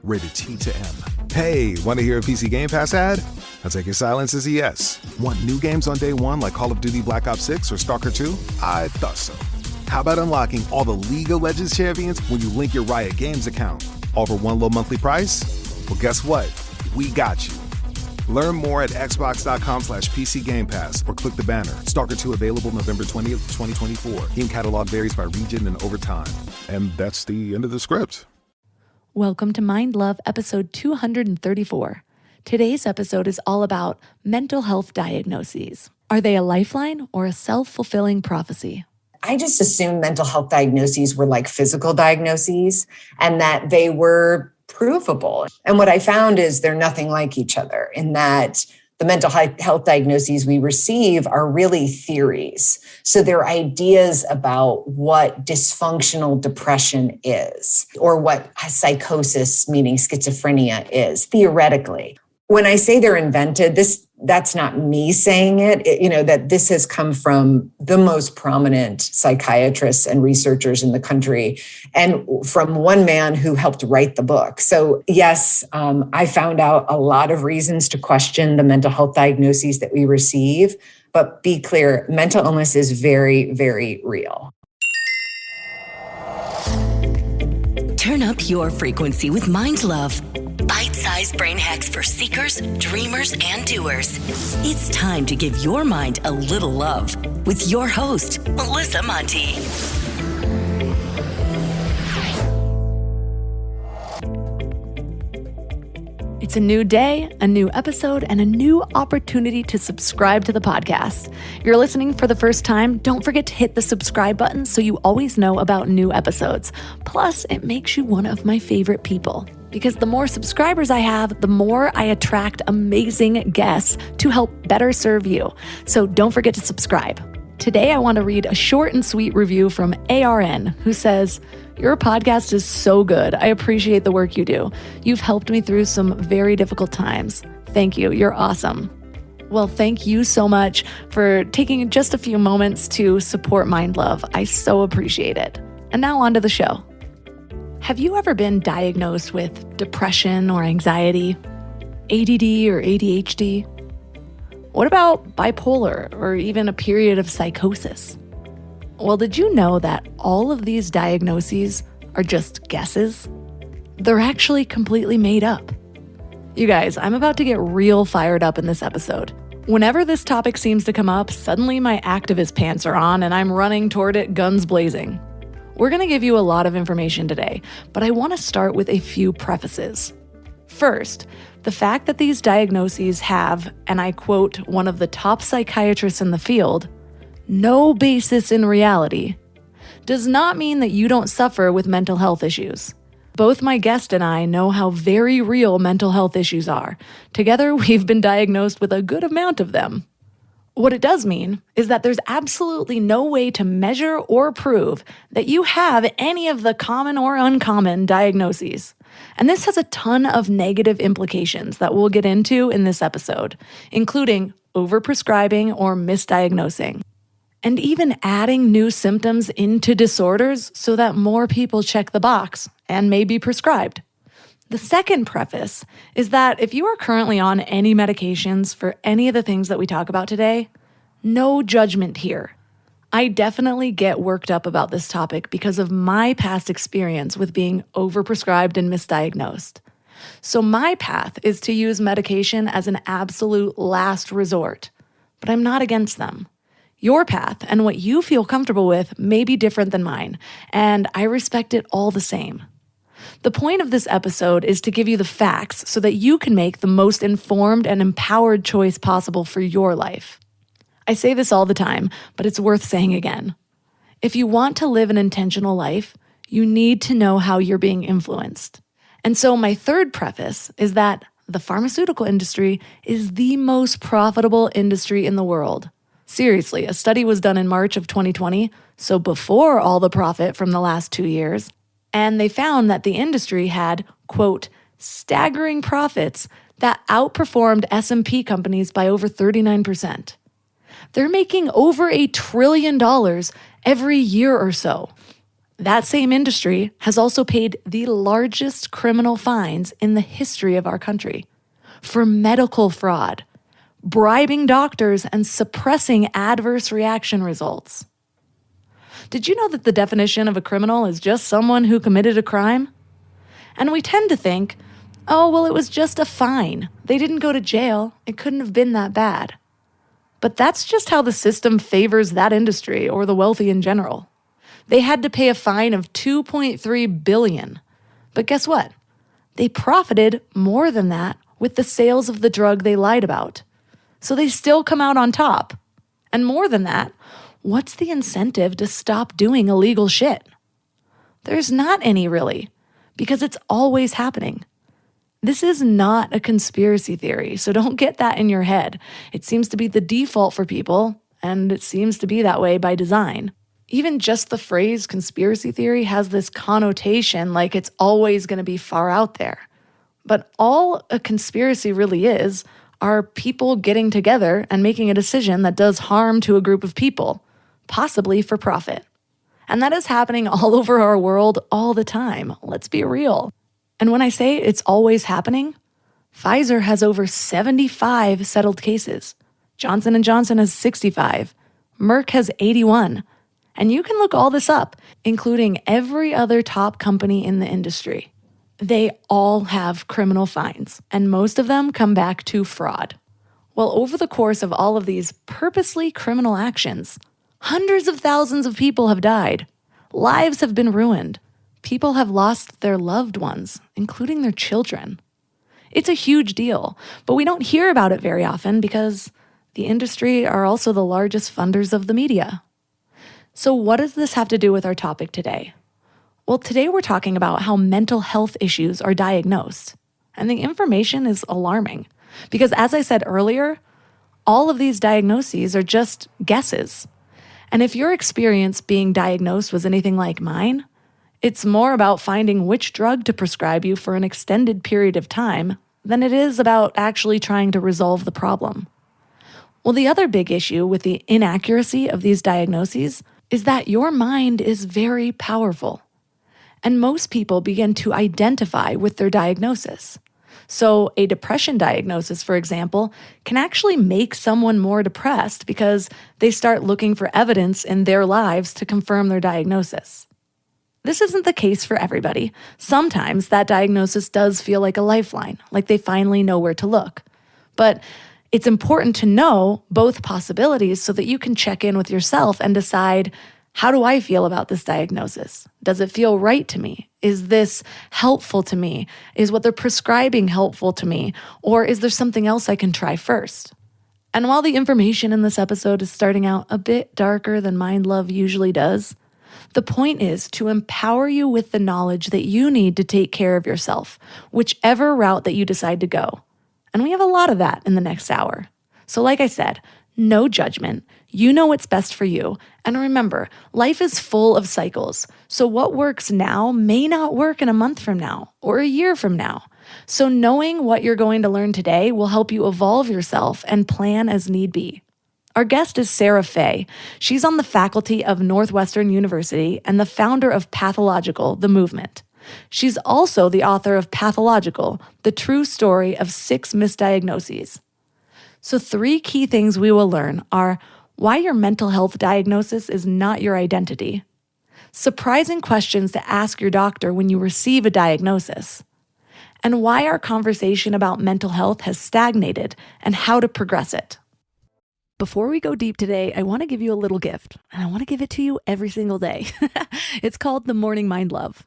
rated T to M. Hey, want to hear a PC Game Pass ad? I'll take your silence as a yes. Want new games on day one like Call of Duty Black Ops 6 or Stalker 2? I thought so. How about unlocking all the League of Legends champions when you link your Riot Games account? All for one low monthly price? Well, guess what? We got you. Learn more at xbox.com/PC Game Pass or click the banner. Stalker 2 available November 20th, 2024. Game catalog varies by region and over time. And that's the end of the script. Welcome to Mind Love, episode 234. Today's episode is all about mental health diagnoses. Are they a lifeline or a self-fulfilling prophecy? I just assumed mental health diagnoses were like physical diagnoses and that they were provable. And what I found is they're nothing like each other in that the mental health diagnoses we receive are really theories. So they're ideas about what dysfunctional depression is or what psychosis, meaning schizophrenia, is theoretically. When I say they're invented, that's not me saying it, that this has come from the most prominent psychiatrists and researchers in the country and from one man who helped write the book. So yes, I found out a lot of reasons to question the mental health diagnoses that we receive, but be clear, mental illness is very, very real. Turn up your frequency with Mind Love. Bite-sized brain hacks for seekers, dreamers, and doers. It's time to give your mind a little love with your host, Melissa Monti. It's a new day, a new episode, and a new opportunity to subscribe to the podcast. If you're listening for the first time, don't forget to hit the subscribe button so you always know about new episodes. Plus, it makes you one of my favorite people. Because the more subscribers I have, the more I attract amazing guests to help better serve you. So don't forget to subscribe. Today, I want to read a short and sweet review from ARN, who says, "Your podcast is so good. I appreciate the work you do. You've helped me through some very difficult times. Thank you. You're awesome." Well, thank you so much for taking just a few moments to support Mind Love. I so appreciate it. And now on to the show. Have you ever been diagnosed with depression or anxiety, ADD or ADHD? What about bipolar or even a period of psychosis? Well, did you know that all of these diagnoses are just guesses? They're actually completely made up. You guys, I'm about to get real fired up in this episode. Whenever this topic seems to come up, suddenly my activist pants are on and I'm running toward it guns blazing. We're going to give you a lot of information today, but I want to start with a few prefaces. First, the fact that these diagnoses have, and I quote one of the top psychiatrists in the field, no basis in reality, does not mean that you don't suffer with mental health issues. Both my guest and I know how very real mental health issues are. Together, we've been diagnosed with a good amount of them. What it does mean is that there's absolutely no way to measure or prove that you have any of the common or uncommon diagnoses. And this has a ton of negative implications that we'll get into in this episode, including overprescribing or misdiagnosing, and even adding new symptoms into disorders so that more people check the box and may be prescribed. The second preface is that if you are currently on any medications for any of the things that we talk about today, no judgment here. I definitely get worked up about this topic because of my past experience with being overprescribed and misdiagnosed. So my path is to use medication as an absolute last resort, but I'm not against them. Your path and what you feel comfortable with may be different than mine, and I respect it all the same. The point of this episode is to give you the facts so that you can make the most informed and empowered choice possible for your life. I say this all the time, but it's worth saying again. If you want to live an intentional life, you need to know how you're being influenced. And so my third preface is that the pharmaceutical industry is the most profitable industry in the world. Seriously, a study was done in March of 2020, so before all the profit from the last 2 years, and they found that the industry had, quote, staggering profits that outperformed S&P companies by over 39%. They're making over $1 trillion every year or so. That same industry has also paid the largest criminal fines in the history of our country for medical fraud, bribing doctors, and suppressing adverse reaction results. Did you know that the definition of a criminal is just someone who committed a crime? And we tend to think, oh, well, it was just a fine. They didn't go to jail. It couldn't have been that bad. But that's just how the system favors that industry or the wealthy in general. They had to pay a fine of $2.3 billion. But guess what? They profited more than that with the sales of the drug they lied about. So they still come out on top. And more than that, what's the incentive to stop doing illegal shit? There's not any, really, because it's always happening. This is not a conspiracy theory, so don't get that in your head. It seems to be the default for people, and it seems to be that way by design. Even just the phrase conspiracy theory has this connotation like it's always going to be far out there. But all a conspiracy really is are people getting together and making a decision that does harm to a group of people, possibly for profit. And that is happening all over our world all the time. Let's be real. And when I say it's always happening, Pfizer has over 75 settled cases. Johnson & Johnson has 65. Merck has 81. And you can look all this up, including every other top company in the industry. They all have criminal fines, and most of them come back to fraud. Well, over the course of all of these purposely criminal actions, hundreds of thousands of people have died. Lives have been ruined. People have lost their loved ones, including their children. It's a huge deal, but we don't hear about it very often because the industry are also the largest funders of the media. So what does this have to do with our topic today? Well, today we're talking about how mental health issues are diagnosed. And the information is alarming because, as I said earlier, all of these diagnoses are just guesses. And if your experience being diagnosed was anything like mine, it's more about finding which drug to prescribe you for an extended period of time than it is about actually trying to resolve the problem. Well, the other big issue with the inaccuracy of these diagnoses is that your mind is very powerful. And most people begin to identify with their diagnosis. So a depression diagnosis, for example, can actually make someone more depressed because they start looking for evidence in their lives to confirm their diagnosis. This isn't the case for everybody. Sometimes that diagnosis does feel like a lifeline, like they finally know where to look. But it's important to know both possibilities so that you can check in with yourself and decide, how do I feel about this diagnosis? Does it feel right to me? Is this helpful to me? Is what they're prescribing helpful to me? Or is there something else I can try first? And while the information in this episode is starting out a bit darker than Mind Love usually does, the point is to empower you with the knowledge that you need to take care of yourself, whichever route that you decide to go. And we have a lot of that in the next hour. So like I said, no judgment. You know what's best for you. And remember, life is full of cycles. So what works now may not work in a month from now or a year from now. So knowing what you're going to learn today will help you evolve yourself and plan as need be. Our guest is Sarah Fay. She's on the faculty of Northwestern University and the founder of Pathological, the movement. She's also the author of Pathological, the true story of 6 misdiagnoses. So 3 key things we will learn are why your mental health diagnosis is not your identity, surprising questions to ask your doctor when you receive a diagnosis, and why our conversation about mental health has stagnated and how to progress it. Before we go deep today, I want to give you a little gift, and I want to give it to you every single day. It's called the Morning Mind Love.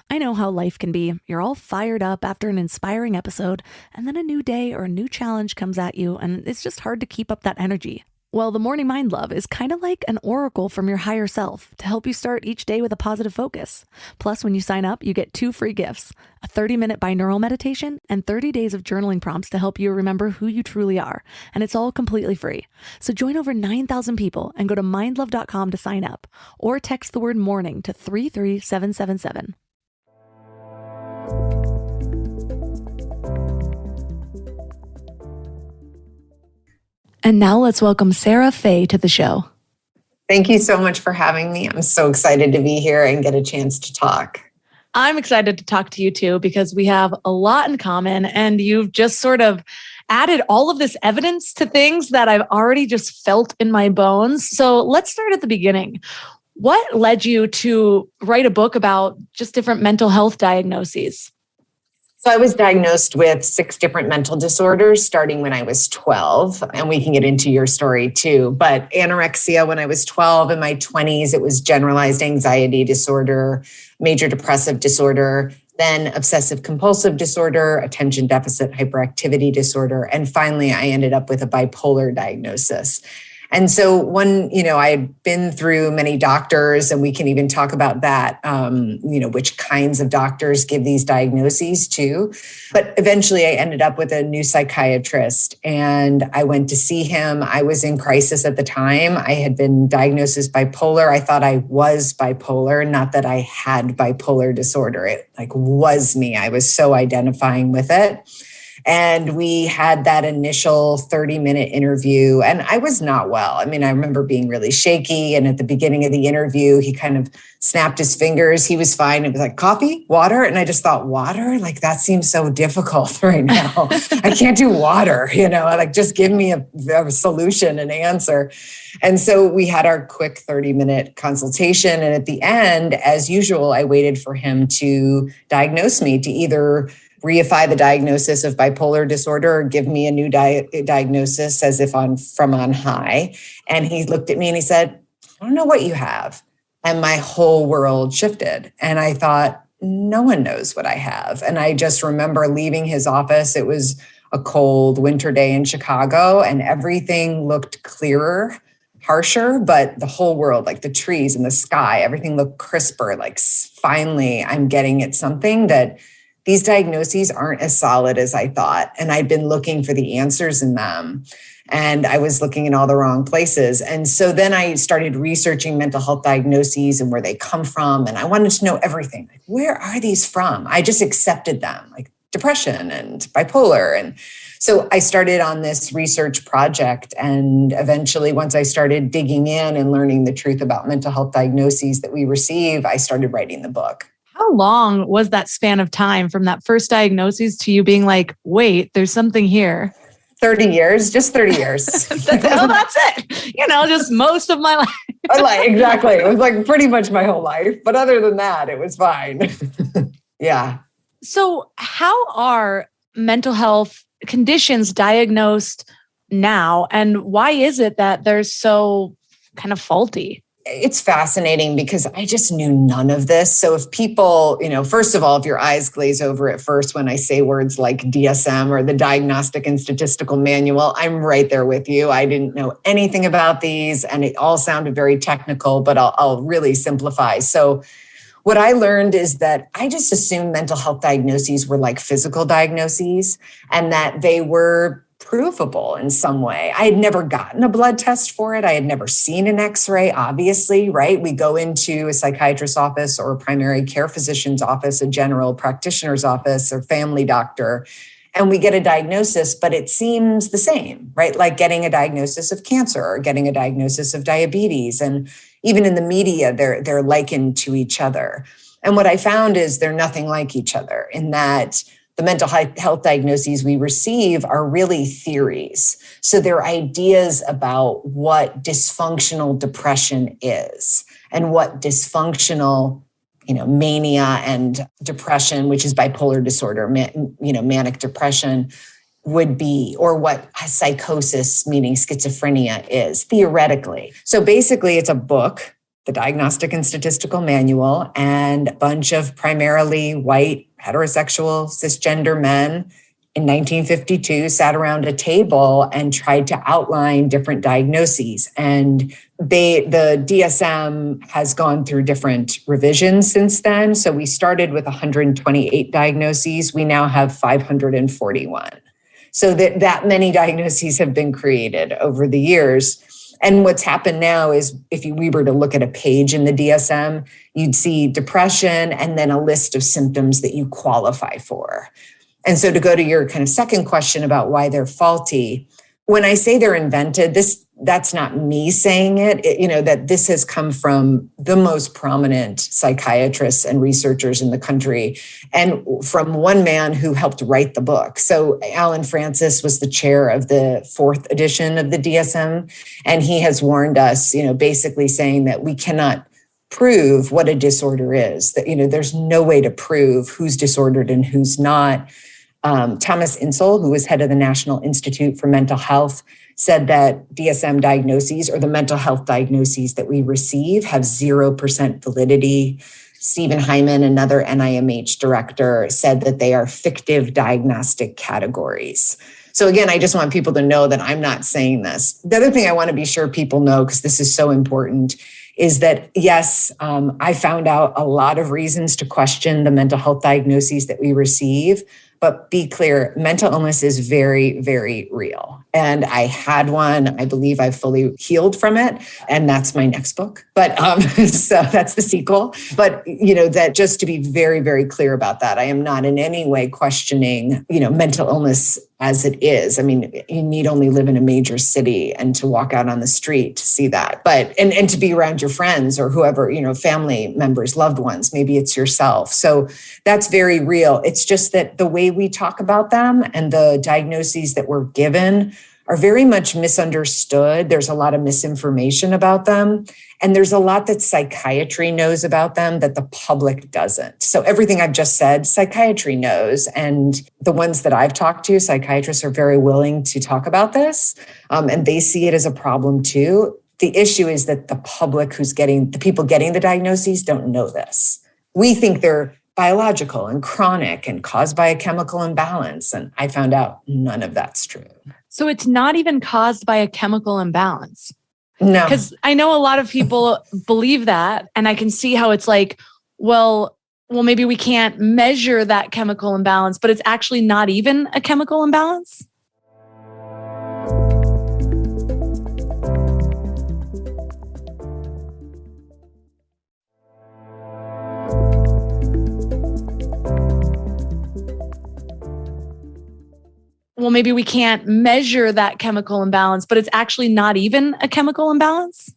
I know how life can be. You're all fired up after an inspiring episode, and then a new day or a new challenge comes at you, and it's just hard to keep up that energy. Well, the Morning Mind Love is kind of like an oracle from your higher self to help you start each day with a positive focus. Plus, when you sign up, you get 2 free gifts, a 30-minute binaural meditation and 30 days of journaling prompts to help you remember who you truly are. And it's all completely free. So join over 9,000 people and go to mindlove.com to sign up or text the word morning to 33777. And now let's welcome Sarah Fay to the show. Thank you so much for having me. I'm so excited to be here and get a chance to talk. I'm excited to talk to you too, because we have a lot in common and you've just sort of added all of this evidence to things that I've already just felt in my bones. So let's start at the beginning. What led you to write a book about just different mental health diagnoses? So I was diagnosed with 6 different mental disorders starting when I was 12, and we can get into your story too. But anorexia when I was 12, in my 20s, it was generalized anxiety disorder, major depressive disorder, then obsessive compulsive disorder, attention deficit hyperactivity disorder, and finally I ended up with a bipolar diagnosis. And so I had been through many doctors, and we can even talk about that, which kinds of doctors give these diagnoses to. But eventually I ended up with a new psychiatrist and I went to see him. I was in crisis at the time. I had been diagnosed as bipolar. I thought I was bipolar, not that I had bipolar disorder. It was me. I was so identifying with it. And we had that initial 30-minute interview, and I was not well. I mean, I remember being really shaky. And at the beginning of the interview, he kind of snapped his fingers. He was fine. It was like, coffee, water. And I just thought, water? That seems so difficult right now. I can't do water, just give me a solution, an answer. And so we had our quick 30-minute consultation. And at the end, as usual, I waited for him to diagnose me, to either reify the diagnosis of bipolar disorder or give me a new diagnosis as if from on high. And he looked at me and he said, I don't know what you have. And my whole world shifted. And I thought, no one knows what I have. And I just remember leaving his office. It was a cold winter day in Chicago and everything looked clearer, harsher, but the whole world, like the trees and the sky, everything looked crisper. Finally, I'm getting at something that these diagnoses aren't as solid as I thought. And I'd been looking for the answers in them. And I was looking in all the wrong places. And so then I started researching mental health diagnoses and where they come from. And I wanted to know everything. Where are these from? I just accepted them, like depression and bipolar. And so I started on this research project. And eventually, once I started digging in and learning the truth about mental health diagnoses that we receive, I started writing the book. How long was that span of time from that first diagnosis to you being like, wait, there's something here? 30 years, just 30 years. That's it. Just most of my life. Exactly. It was pretty much my whole life. But other than that, it was fine. Yeah. So how are mental health conditions diagnosed now? And why is it that they're so kind of faulty? It's fascinating because I just knew none of this. So if people, first of all, if your eyes glaze over at first when I say words like DSM or the Diagnostic and Statistical Manual, I'm right there with you. I didn't know anything about these and it all sounded very technical, but I'll really simplify. So what I learned is that I just assumed mental health diagnoses were like physical diagnoses and that they were provable in some way. I had never gotten a blood test for it. I had never seen an X-ray, obviously, right? We go into a psychiatrist's office or a primary care physician's office, a general practitioner's office or family doctor, and we get a diagnosis, but it seems the same, right? Like getting a diagnosis of cancer or getting a diagnosis of diabetes. And even in the media, they're likened to each other. And what I found is they're nothing like each other in that the mental health diagnoses we receive are really theories. So they're ideas about what dysfunctional depression is and what dysfunctional, mania and depression, which is bipolar disorder, manic depression would be, or what psychosis, meaning schizophrenia, is theoretically. So basically it's a book, the Diagnostic and Statistical Manual, and a bunch of primarily white, heterosexual, cisgender men in 1952 sat around a table and tried to outline different diagnoses. And the DSM has gone through different revisions since then. So we started with 128 diagnoses. We now have 541. So that many diagnoses have been created over the years. And what's happened now is if we were to look at a page in the DSM, you'd see depression and then a list of symptoms that you qualify for. And so to go to your kind of second question about why they're faulty, when I say they're invented, this that's not me saying it, that this has come from the most prominent psychiatrists and researchers in the country, and from one man who helped write the book. So Alan Francis was the chair of the 4th edition of the DSM, and he has warned us, basically saying that we cannot prove what a disorder is, that, there's no way to prove who's disordered and who's not. Thomas Insel, who was head of the National Institute for Mental Health, said that DSM diagnoses, or the mental health diagnoses that we receive, have 0% validity. Stephen Hyman, another NIMH director, said that they are fictive diagnostic categories. So again, I just want people to know that I'm not saying this. The other thing I want to be sure people know, because this is so important, is that, yes, I found out a lot of reasons to question the mental health diagnoses that we receive. But be clear, mental illness is very, very real. And I had one. I believe I've fully healed from it. And that's my next book. But so that's the sequel. But, that just to be very, very clear about that, I am not in any way questioning, mental illness as it is. I mean, you need only live in a major city and to walk out on the street to see that. But, and to be around your friends or whoever, family members, loved ones, maybe it's yourself. So that's very real. It's just that the way we talk about them and the diagnoses that we're given are very much misunderstood. There's a lot of misinformation about them. And there's a lot that psychiatry knows about them that the public doesn't. So everything I've just said, psychiatry knows. And the ones that I've talked to, psychiatrists are very willing to talk about this. And they see it as a problem too. The issue is that the public the people getting the diagnoses don't know this. We think they're biological and chronic and caused by a chemical imbalance. And I found out none of that's true. So it's not even caused by a chemical imbalance. No. Because I know a lot of people believe that. And I can see how it's like, well, maybe we can't measure that chemical imbalance, but it's actually not even a chemical imbalance. Well, maybe we can't measure that chemical imbalance, but it's actually not even a chemical imbalance.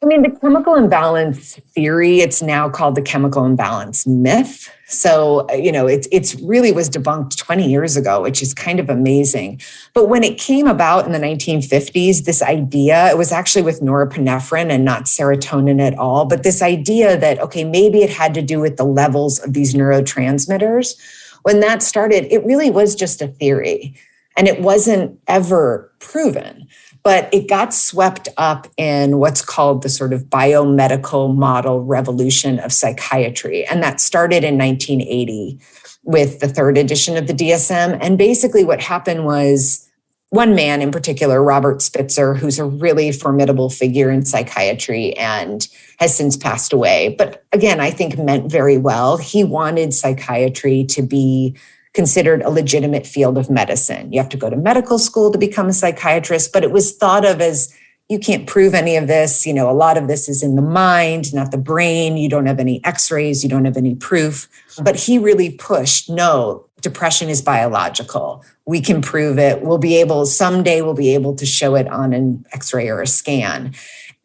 I mean, the chemical imbalance theory, it's now called the chemical imbalance myth. So, it's really was debunked 20 years ago, which is kind of amazing. But when it came about in the 1950s, this idea, it was actually with norepinephrine and not serotonin at all. But this idea that, okay, maybe it had to do with the levels of these neurotransmitters. When that started, it really was just a theory. And it wasn't ever proven, but it got swept up in what's called the sort of biomedical model revolution of psychiatry. And that started in 1980 with the 3rd edition of the DSM. And basically what happened was one man in particular, Robert Spitzer, who's a really formidable figure in psychiatry and has since passed away. But again, I think meant very well. He wanted psychiatry to be considered a legitimate field of medicine. You have to go to medical school to become a psychiatrist, but it was thought of as you can't prove any of this. A lot of this is in the mind, not the brain. You don't have any x-rays. You don't have any proof. But he really pushed, no, depression is biological. We can prove it. Someday we'll be able to show it on an x-ray or a scan.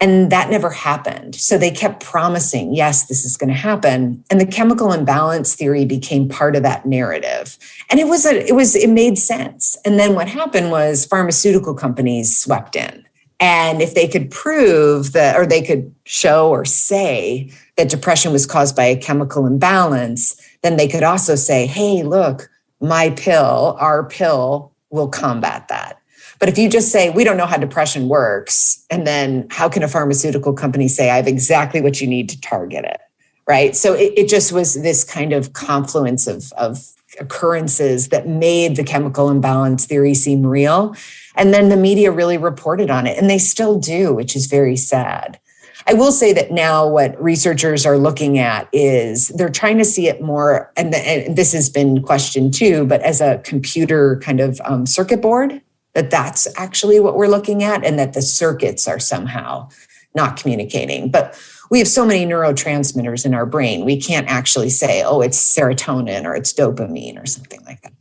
And that never happened. So they kept promising, yes, this is going to happen. And the chemical imbalance theory became part of that narrative. And it made sense. And then what happened was pharmaceutical companies swept in. And if they could prove that, or they could show or say that depression was caused by a chemical imbalance, then they could also say, hey, look, our pill will combat that. But if you just say, we don't know how depression works, and then how can a pharmaceutical company say, I have exactly what you need to target it, right? So it just was this kind of confluence of occurrences that made the chemical imbalance theory seem real. And then the media really reported on it, and they still do, which is very sad. I will say that now what researchers are looking at is they're trying to see it more, and this has been questioned too, but as a computer kind of circuit board, that's actually what we're looking at, and that the circuits are somehow not communicating. But we have so many neurotransmitters in our brain, we can't actually say, oh, it's serotonin or it's dopamine or something like that.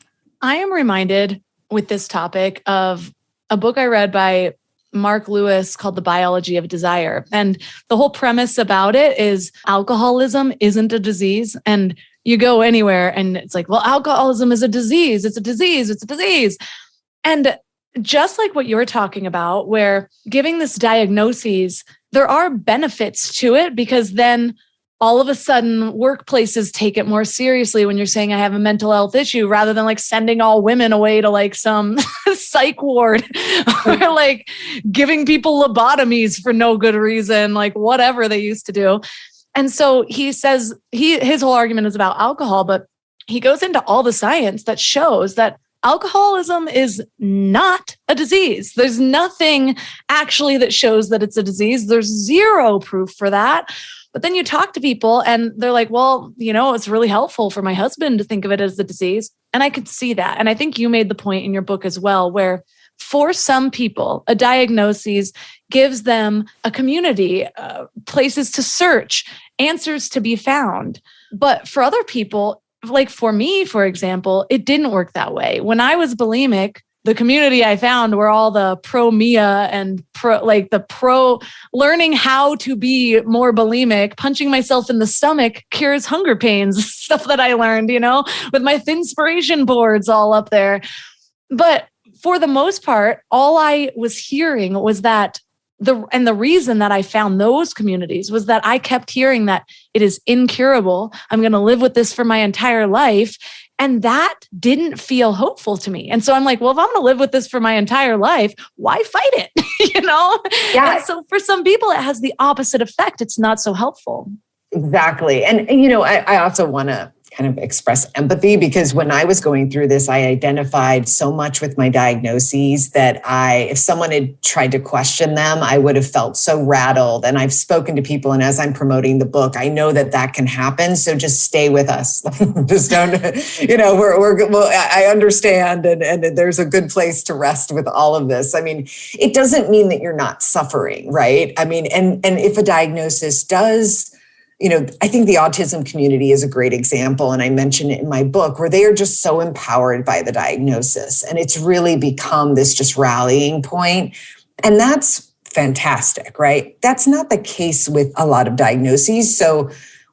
I am reminded with this topic of a book I read by Mark Lewis called The Biology of Desire. And the whole premise about it is alcoholism isn't a disease. And you go anywhere and it's like, well, alcoholism is a disease. It's a disease. It's a disease. And just like what you're talking about, where giving this diagnoses, there are benefits to it because then all of a sudden workplaces take it more seriously when you're saying I have a mental health issue rather than like sending all women away to like some psych ward or like giving people lobotomies for no good reason, like whatever they used to do. And so he says his whole argument is about alcohol, but he goes into all the science that shows that alcoholism is not a disease. There's nothing actually that shows that it's a disease. There's zero proof for that. But then you talk to people and they're like, well, it's really helpful for my husband to think of it as a disease. And I could see that. And I think you made the point in your book as well, where for some people, a diagnosis gives them a community, places to search, answers to be found. But for other people, like for me, for example, it didn't work that way. When I was bulimic, the community I found were all the pro Mia and pro learning how to be more bulimic, punching myself in the stomach cures hunger pains, stuff that I learned, with my Thinspiration boards all up there. But for the most part, all I was hearing was that the reason that I found those communities was that I kept hearing that it is incurable. I'm going to live with this for my entire life. And that didn't feel hopeful to me. And so I'm like, well, if I'm going to live with this for my entire life, why fight it? Yeah. And so for some people, it has the opposite effect. It's not so helpful. Exactly. And I also want to kind of express empathy because when I was going through this, I identified so much with my diagnoses that if someone had tried to question them, I would have felt so rattled. And I've spoken to people, and as I'm promoting the book, I know that can happen. So just stay with us. Just don't, I understand. And there's a good place to rest with all of this. I mean, it doesn't mean that you're not suffering, right? I mean, and if a diagnosis does, I think the autism community is a great example. And I mention it in my book where they are just so empowered by the diagnosis. And it's really become this just rallying point. And that's fantastic, right? That's not the case with a lot of diagnoses. So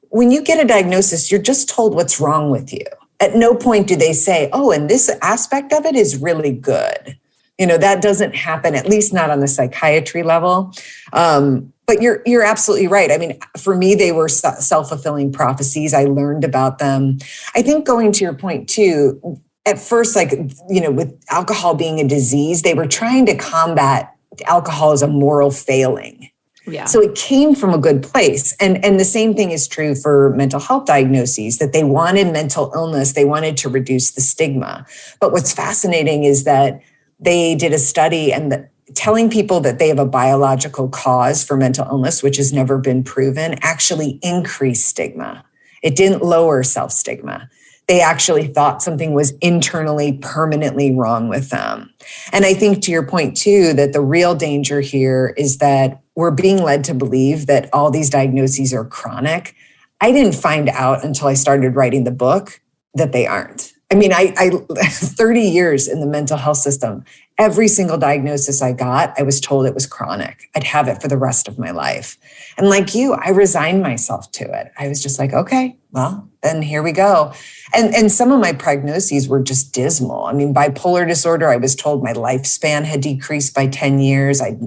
when you get a diagnosis, you're just told what's wrong with you. At no point do they say, oh, and this aspect of it is really good. That doesn't happen, at least not on the psychiatry level. But you're absolutely right. I mean, for me, they were self-fulfilling prophecies. I learned about them. I think going to your point too, at first, with alcohol being a disease, they were trying to combat alcohol as a moral failing. Yeah. So it came from a good place. And the same thing is true for mental health diagnoses, that they wanted mental illness. They wanted to reduce the stigma. But what's fascinating is that they did a study and telling people that they have a biological cause for mental illness, which has never been proven, actually increased stigma. It didn't lower self-stigma. They actually thought something was internally, permanently wrong with them. And I think to your point too, that the real danger here is that we're being led to believe that all these diagnoses are chronic. I didn't find out until I started writing the book that they aren't. I mean, I 30 years in the mental health system, every single diagnosis I got, I was told it was chronic. I'd have it for the rest of my life. And like you, I resigned myself to it. I was just like, okay, well, then here we go. And some of my prognoses were just dismal. I mean, bipolar disorder, I was told my lifespan had decreased by 10 years. I'd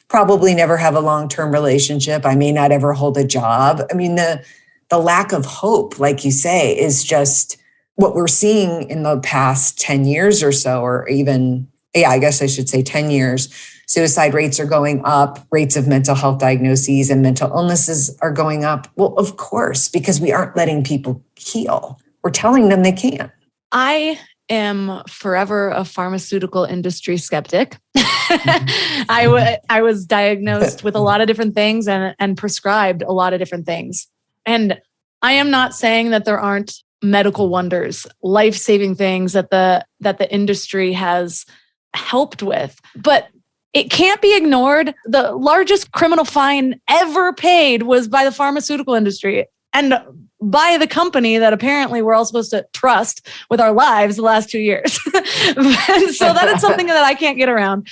probably never have a long-term relationship. I may not ever hold a job. I mean, the lack of hope, like you say, is just what we're seeing in the past 10 years or so, or even, I guess I should say 10 years. Suicide rates are going up, rates of mental health diagnoses and mental illnesses are going up. Well, of course, because we aren't letting people heal. We're telling them they can't. I am forever a pharmaceutical industry skeptic. I was diagnosed with a lot of different things and prescribed a lot of different things. And I am not saying that there aren't medical wonders, life-saving things that the industry has helped with. But it can't be ignored. The largest criminal fine ever paid was by the pharmaceutical industry and by the company that apparently we're all supposed to trust with our lives the last 2 years. And so that is something that I can't get around.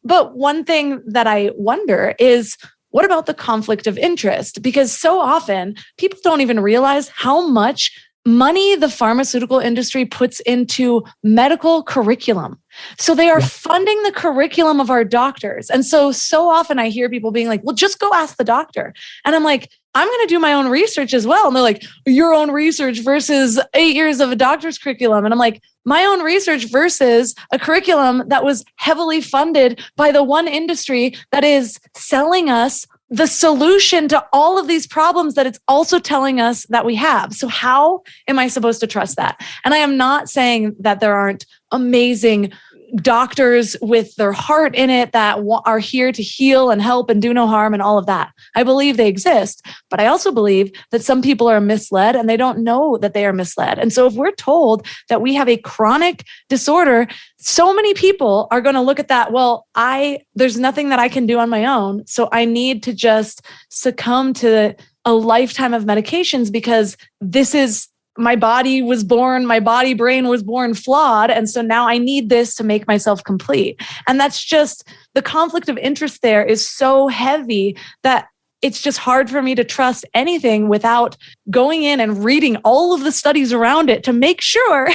But one thing that I wonder is, what about the conflict of interest? Because so often people don't even realize how much money the pharmaceutical industry puts into medical curriculum. So they are funding the curriculum of our doctors. And so often I hear people being like, well, just go ask the doctor. And I'm like, I'm going to do my own research as well. And they're like, your own research versus 8 years of a doctor's curriculum. And I'm like, my own research versus a curriculum that was heavily funded by the one industry that is selling us the solution to all of these problems that it's also telling us that we have. So how am I supposed to trust that? And I am not saying that there aren't amazing doctors with their heart in it that are here to heal and help and do no harm and all of that. I believe they exist, but I also believe that some people are misled and they don't know that they are misled. And so if we're told that we have a chronic disorder, so many people are going to look at that. Well, there's nothing that I can do on my own. So I need to just succumb to a lifetime of medications because this is my body brain was born flawed. And so now I need this to make myself complete. And that's just the conflict of interest there is so heavy that it's just hard for me to trust anything without going in and reading all of the studies around it to make sure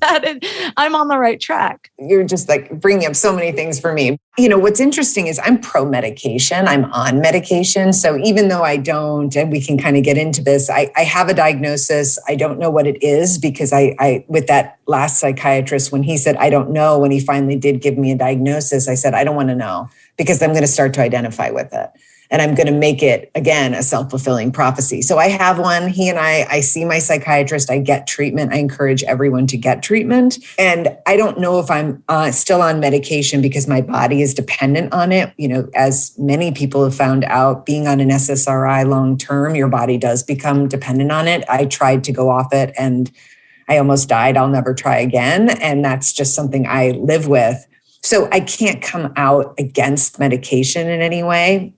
that I'm on the right track. You're just like bringing up so many things for me. You know, what's interesting is I'm pro-medication. I'm on medication. So even though I don't, and we can kind of get into this, I have a diagnosis. I don't know what it is because I with that last psychiatrist, when he said, I don't know, when he finally did give me a diagnosis, I said, I don't want to know because I'm going to start to identify with it. And I'm going to make it, again, a self-fulfilling prophecy. So I have one. He and I see my psychiatrist. I get treatment. I encourage everyone to get treatment. And I don't know if I'm still on medication because my body is dependent on it. You know, as many people have found out, being on an SSRI long-term, your body does become dependent on it. I tried to go off it and I almost died. I'll never try again. And that's just something I live with. So I can't come out against medication in any way.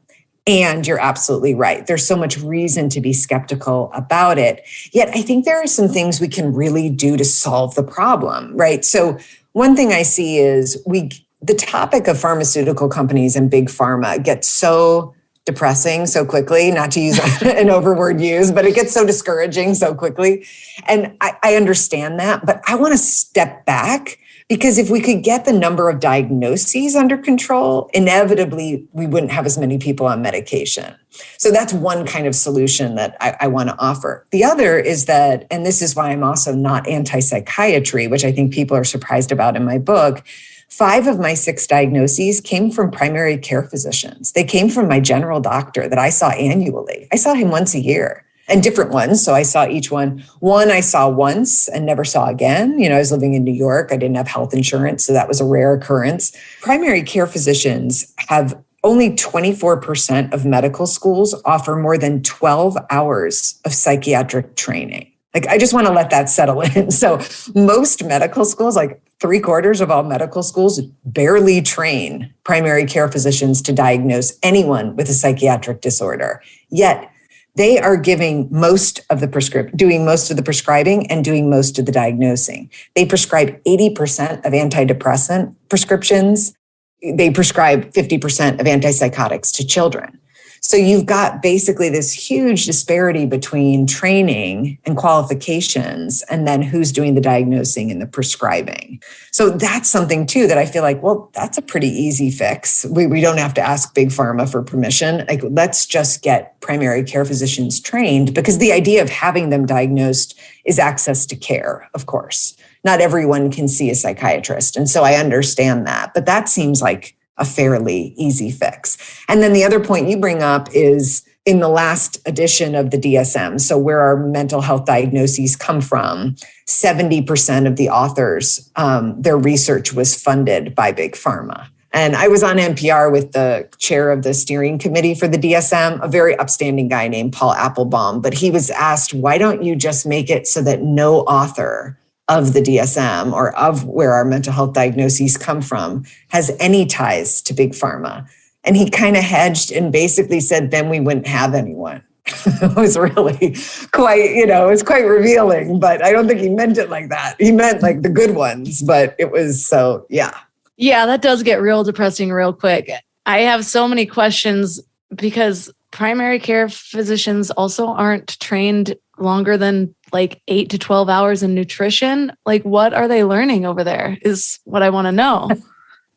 And you're absolutely right. There's so much reason to be skeptical about it. Yet I think there are some things we can really do to solve the problem, right? So one thing I see is the topic of pharmaceutical companies and big pharma gets so depressing so quickly, not to use an overword use, but it gets so discouraging so quickly. And I understand that, but I want to step back. Because if we could get the number of diagnoses under control, inevitably, we wouldn't have as many people on medication. So that's one kind of solution that I want to offer. The other is that, and this is why I'm also not anti-psychiatry, which I think people are surprised about in my book, 5 of my 6 diagnoses came from primary care physicians. They came from my general doctor that I saw annually. I saw him once a year. And different ones. So I saw each one. One I saw once and never saw again. You know, I was living in New York. I didn't have health insurance. So that was a rare occurrence. Primary care physicians have only 24% of medical schools offer more than 12 hours of psychiatric training. Like, I just want to let that settle in. So most medical schools, like 3/4 of all medical schools, barely train primary care physicians to diagnose anyone with a psychiatric disorder. Yet, they are giving most of the doing most of the prescribing and doing most of the diagnosing. They prescribe 80% of antidepressant prescriptions. They prescribe 50% of antipsychotics to children. So you've got basically this huge disparity between training and qualifications and then who's doing the diagnosing and the prescribing. So that's something too that I feel like, well, that's a pretty easy fix. We don't have to ask big pharma for permission. Like, let's just get primary care physicians trained, because the idea of having them diagnosed is access to care, of course. Not everyone can see a psychiatrist. And so I understand that, but that seems like a fairly easy fix. And then the other point you bring up is in the last edition of the DSM, so where our mental health diagnoses come from, 70% of the authors, their research was funded by big pharma. And I was on NPR with the chair of the steering committee for the DSM, a very upstanding guy named Paul Applebaum, but he was asked, why don't you just make it so that no author of the DSM or of where our mental health diagnoses come from has any ties to big pharma? And he kind of hedged and basically said, then we wouldn't have anyone. It was really quite, it was quite revealing, but I don't think he meant it like that. He meant like the good ones, but it was so, yeah. Yeah, that does get real depressing real quick. I have so many questions because primary care physicians also aren't trained longer than like 8 to 12 hours in nutrition. Like, what are they learning over there is what I want to know.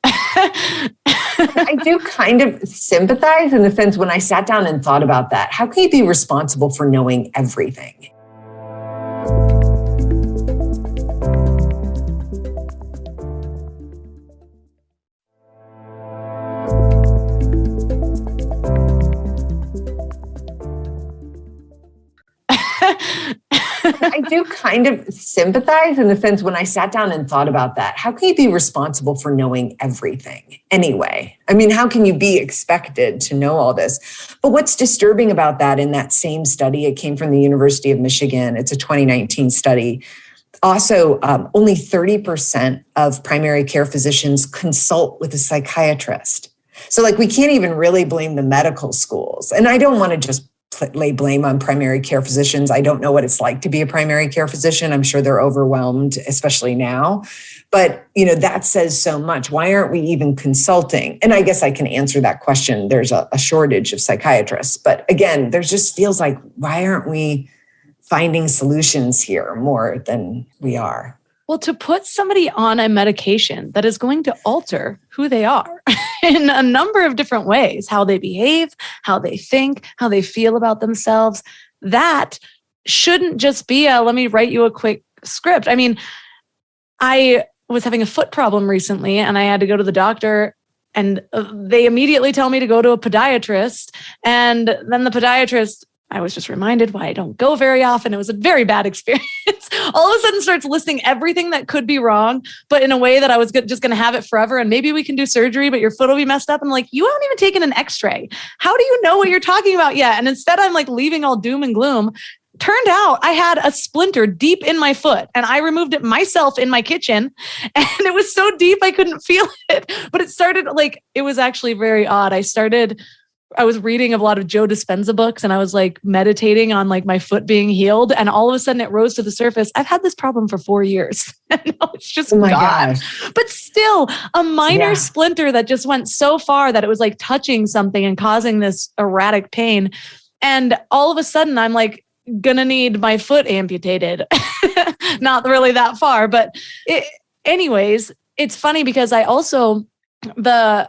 I do kind of sympathize in the sense when I sat down and thought about that. How can you be responsible for knowing everything? I do kind of sympathize in the sense when I sat down and thought about that. How can you be responsible for knowing everything anyway? I mean, how can you be expected to know all this? But what's disturbing about that in that same study, it came from the University of Michigan. It's a 2019 study. Also, only 30% of primary care physicians consult with a psychiatrist. So like, we can't even really blame the medical schools. And I don't want to just lay blame on primary care physicians. I don't know what it's like to be a primary care physician. I'm sure they're overwhelmed, especially now. But, that says so much. Why aren't we even consulting? And I guess I can answer that question. There's a shortage of psychiatrists. But again, there just feels like, why aren't we finding solutions here more than we are? Well, to put somebody on a medication that is going to alter who they are in a number of different ways, how they behave, how they think, how they feel about themselves, that shouldn't just be let me write you a quick script. I mean, I was having a foot problem recently and I had to go to the doctor and they immediately tell me to go to a podiatrist. And then the podiatrist, I was just reminded why I don't go very often. It was a very bad experience. All of a sudden starts listing everything that could be wrong, but in a way that I was just going to have it forever. And maybe we can do surgery, but your foot will be messed up. I'm like, you haven't even taken an x-ray. How do you know what you're talking about yet? And instead I'm like leaving all doom and gloom. Turned out I had a splinter deep in my foot and I removed it myself in my kitchen and it was so deep I couldn't feel it. But it started it was actually very odd. I was reading a lot of Joe Dispenza books and I was like meditating on like my foot being healed. And all of a sudden it rose to the surface. I've had this problem for 4 years. And now it's just gone. Gosh. But still a minor splinter that just went so far that it was like touching something and causing this erratic pain. And all of a sudden I'm like gonna need my foot amputated. Not really that far, but anyways, it's funny because I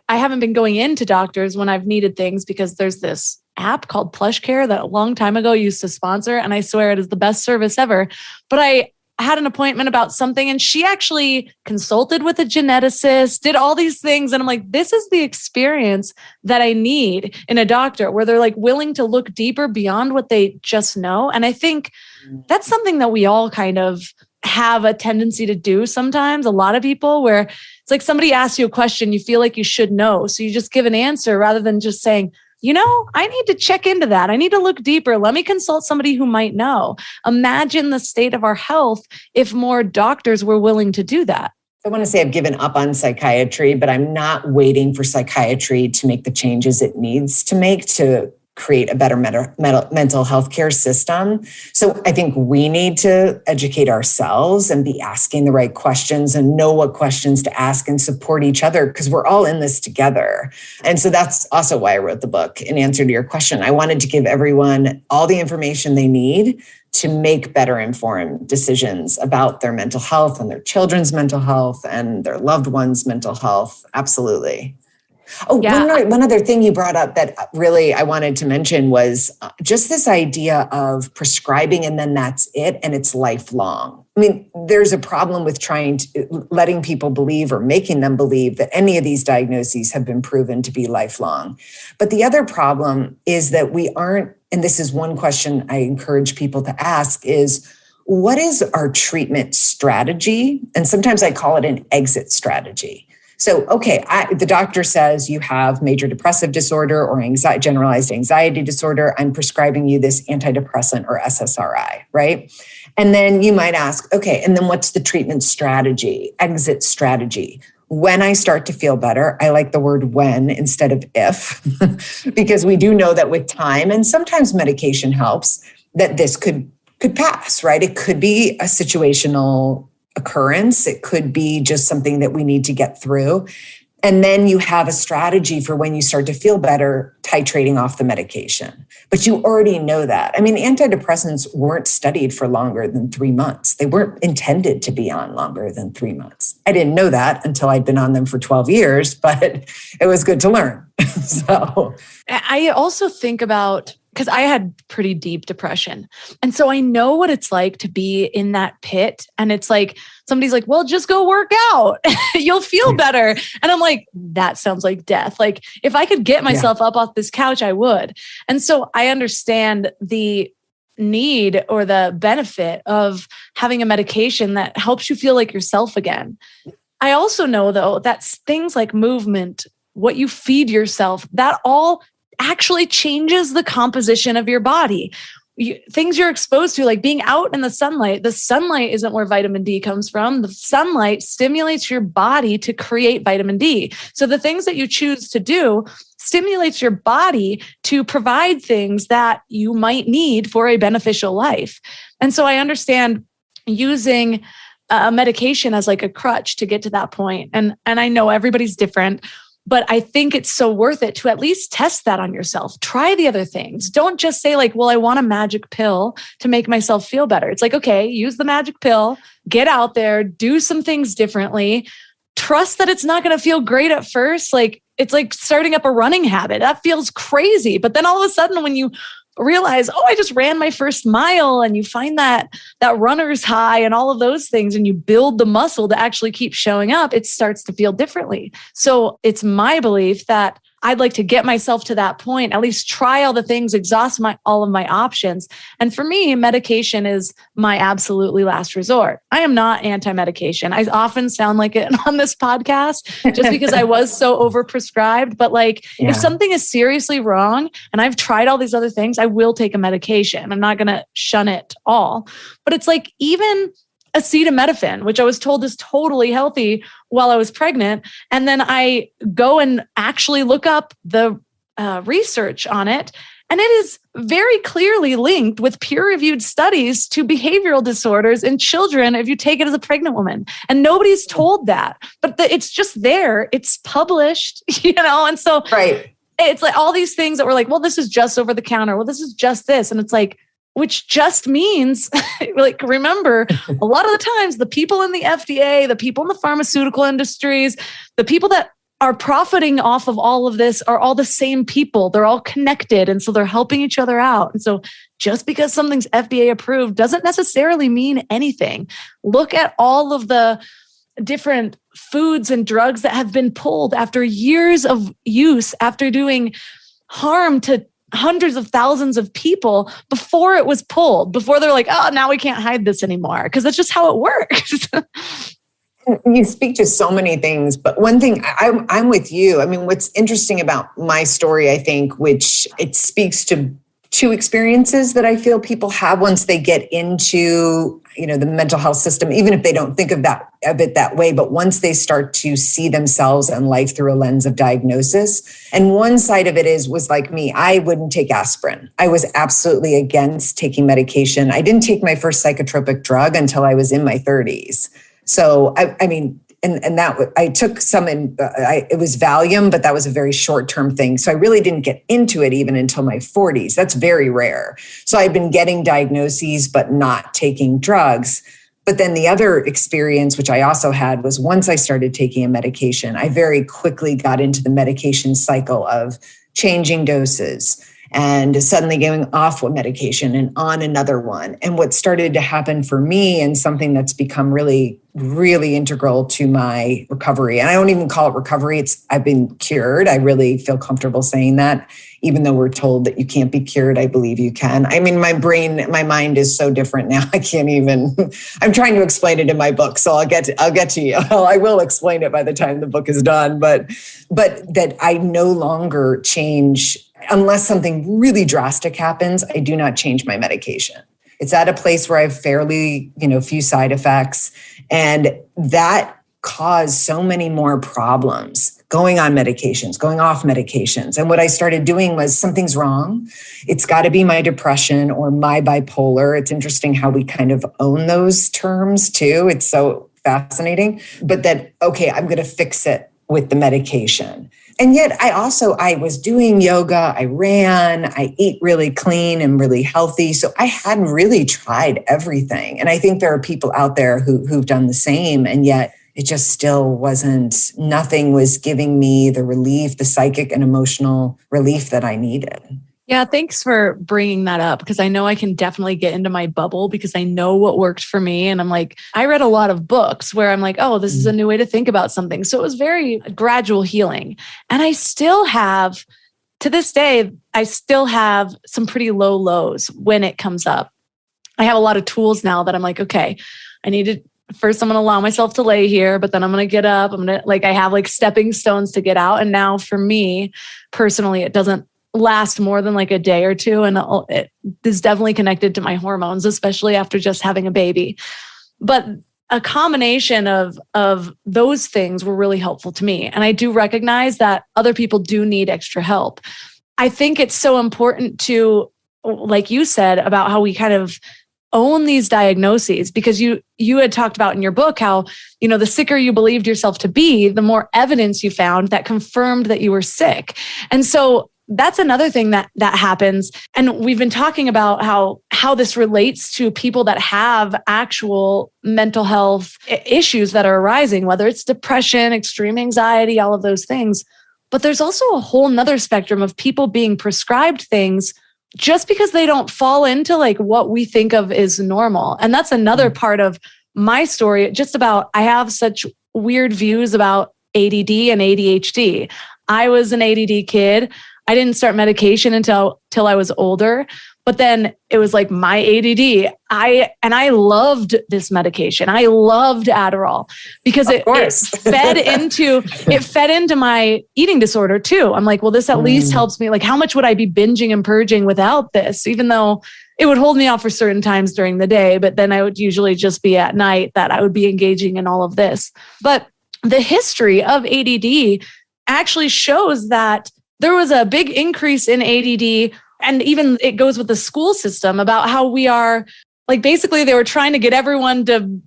haven't been going into doctors when I've needed things because there's this app called PlushCare that a long time ago used to sponsor. And I swear it is the best service ever. But I had an appointment about something and she actually consulted with a geneticist, did all these things. And I'm like, this is the experience that I need in a doctor where they're like willing to look deeper beyond what they just know. And I think that's something that we all kind of have a tendency to do sometimes, a lot of people, where it's like somebody asks you a question, you feel like you should know. So you just give an answer rather than just saying, I need to check into that. I need to look deeper. Let me consult somebody who might know. Imagine the state of our health if more doctors were willing to do that. I want to say I've given up on psychiatry, but I'm not waiting for psychiatry to make the changes it needs to make to create a better mental health care system. So I think we need to educate ourselves and be asking the right questions and know what questions to ask and support each other because we're all in this together. And so that's also why I wrote the book in answer to your question. I wanted to give everyone all the information they need to make better informed decisions about their mental health and their children's mental health and their loved ones' mental health. Absolutely. Oh, yeah. One other thing you brought up that really I wanted to mention was just this idea of prescribing and then that's it and it's lifelong. I mean, there's a problem with letting people believe or making them believe that any of these diagnoses have been proven to be lifelong. But the other problem is that we aren't, and this is one question I encourage people to ask is, what is our treatment strategy? And sometimes I call it an exit strategy. So, okay, the doctor says you have major depressive disorder or generalized anxiety disorder. I'm prescribing you this antidepressant or SSRI, right? And then you might ask, okay, and then what's the treatment strategy, exit strategy? When I start to feel better, I like the word when instead of if, because we do know that with time and sometimes medication helps, that this could pass, right? It could be a situational occurrence. It could be just something that we need to get through. And then you have a strategy for when you start to feel better, titrating off the medication. But you already know that. I mean, antidepressants weren't studied for longer than 3 months. They weren't intended to be on longer than 3 months. I didn't know that until I'd been on them for 12 years, but it was good to learn. So I also think about, because I had pretty deep depression. And so I know what it's like to be in that pit. And it's like, somebody's like, well, just go work out. You'll feel better. And I'm like, that sounds like death. Like if I could get myself up off this couch, I would. And so I understand the need or the benefit of having a medication that helps you feel like yourself again. I also know though, that things like movement, what you feed yourself, that all actually changes the composition of your body. Things you're exposed to, like being out in the sunlight isn't where vitamin D comes from. The sunlight stimulates your body to create vitamin D. So the things that you choose to do stimulates your body to provide things that you might need for a beneficial life. And so I understand using a medication as like a crutch to get to that point. And I know everybody's different, but I think it's so worth it to at least test that on yourself. Try the other things. Don't just say like, well, I want a magic pill to make myself feel better. It's like, okay, use the magic pill, get out there, do some things differently. Trust that it's not going to feel great at first. Like it's like starting up a running habit. That feels crazy. But then all of a sudden when you realize, oh, I just ran my first mile, and you find that runner's high and all of those things, and you build the muscle to actually keep showing up, it starts to feel differently. So it's my belief that I'd like to get myself to that point, at least try all the things, exhaust all of my options. And for me, medication is my absolutely last resort. I am not anti-medication. I often sound like it on this podcast just because I was so overprescribed. But like, if something is seriously wrong and I've tried all these other things, I will take a medication. I'm not going to shun it all. But it's like even acetaminophen, which I was told is totally healthy while I was pregnant. And then I go and actually look up the research on it. And it is very clearly linked with peer-reviewed studies to behavioral disorders in children if you take it as a pregnant woman. And nobody's told that, but it's just there. It's published, and so it's like all these things that were like, well, this is just over the counter. Well, this is just this. And it's like, which just means, like, remember, a lot of the times, the people in the FDA, the people in the pharmaceutical industries, the people that are profiting off of all of this are all the same people. They're all connected. And so they're helping each other out. And so just because something's FDA approved doesn't necessarily mean anything. Look at all of the different foods and drugs that have been pulled after years of use, after doing harm to hundreds of thousands of people before it was pulled, before they're like, oh, now we can't hide this anymore. Because that's just how it works. You speak to so many things, but one thing I'm with you. I mean, what's interesting about my story, I think, which it speaks to two experiences that I feel people have once they get into, the mental health system, even if they don't think of it that way, but once they start to see themselves and life through a lens of diagnosis. And one side of it was like me, I wouldn't take aspirin. I was absolutely against taking medication. I didn't take my first psychotropic drug until I was in my 30s. So, and that I took some it was Valium, but that was a very short-term thing. So I really didn't get into it even until my 40s. That's very rare. So I'd been getting diagnoses, but not taking drugs. But then the other experience, which I also had, was once I started taking a medication, I very quickly got into the medication cycle of changing doses and suddenly going off one medication and on another one. And what started to happen for me, and something that's become really, really integral to my recovery, and I don't even call it recovery, I've been cured. I really feel comfortable saying that. Even though we're told that you can't be cured, I believe you can. I mean, my mind is so different now. I can't even, I'm trying to explain it in my book. So I'll get to you. I will explain it by the time the book is done, but that I no longer change unless something really drastic happens. I do not change my medication. It's at a place where I have fairly, few side effects. And that caused so many more problems going on medications, going off medications. And what I started doing was, something's wrong. It's got to be my depression or my bipolar. It's interesting how we kind of own those terms too. It's so fascinating, but that, okay, I'm going to fix it with the medication. And yet I was doing yoga, I ran, I eat really clean and really healthy. So I hadn't really tried everything. And I think there are people out there who've done the same. And yet it just still nothing was giving me the relief, the psychic and emotional relief that I needed. Yeah, thanks for bringing that up, because I know I can definitely get into my bubble because I know what worked for me. And I'm like, I read a lot of books where I'm like, oh, this is a new way to think about something. So it was very gradual healing. And I still have, to this day, I still have some pretty low lows when it comes up. I have a lot of tools now that I'm like, okay, I'm going to allow myself to lay here, but then I'm going to get up. I have like stepping stones to get out. And now for me personally, it doesn't last more than like a day or two. And it is definitely connected to my hormones, especially after just having a baby. But a combination of those things were really helpful to me. And I do recognize that other people do need extra help. I think it's so important to, like you said, about how we kind of own these diagnoses, because you had talked about in your book how, the sicker you believed yourself to be, the more evidence you found that confirmed that you were sick. And so that's another thing that happens. And we've been talking about how this relates to people that have actual mental health issues that are arising, whether it's depression, extreme anxiety, all of those things. But there's also a whole nother spectrum of people being prescribed things just because they don't fall into like what we think of as normal. And that's another part of my story, just about, I have such weird views about ADD and ADHD. I was an ADD kid. I didn't start medication until I was older, but then it was like my ADD. I loved this medication. I loved Adderall because it fed into my eating disorder too. I'm like, well, this at least helps me. Like, how much would I be binging and purging without this? Even though it would hold me off for certain times during the day, but then I would usually just be at night that I would be engaging in all of this. But the history of ADD actually shows that there was a big increase in ADD, and even it goes with the school system about how we are, like, basically they were trying to get everyone to,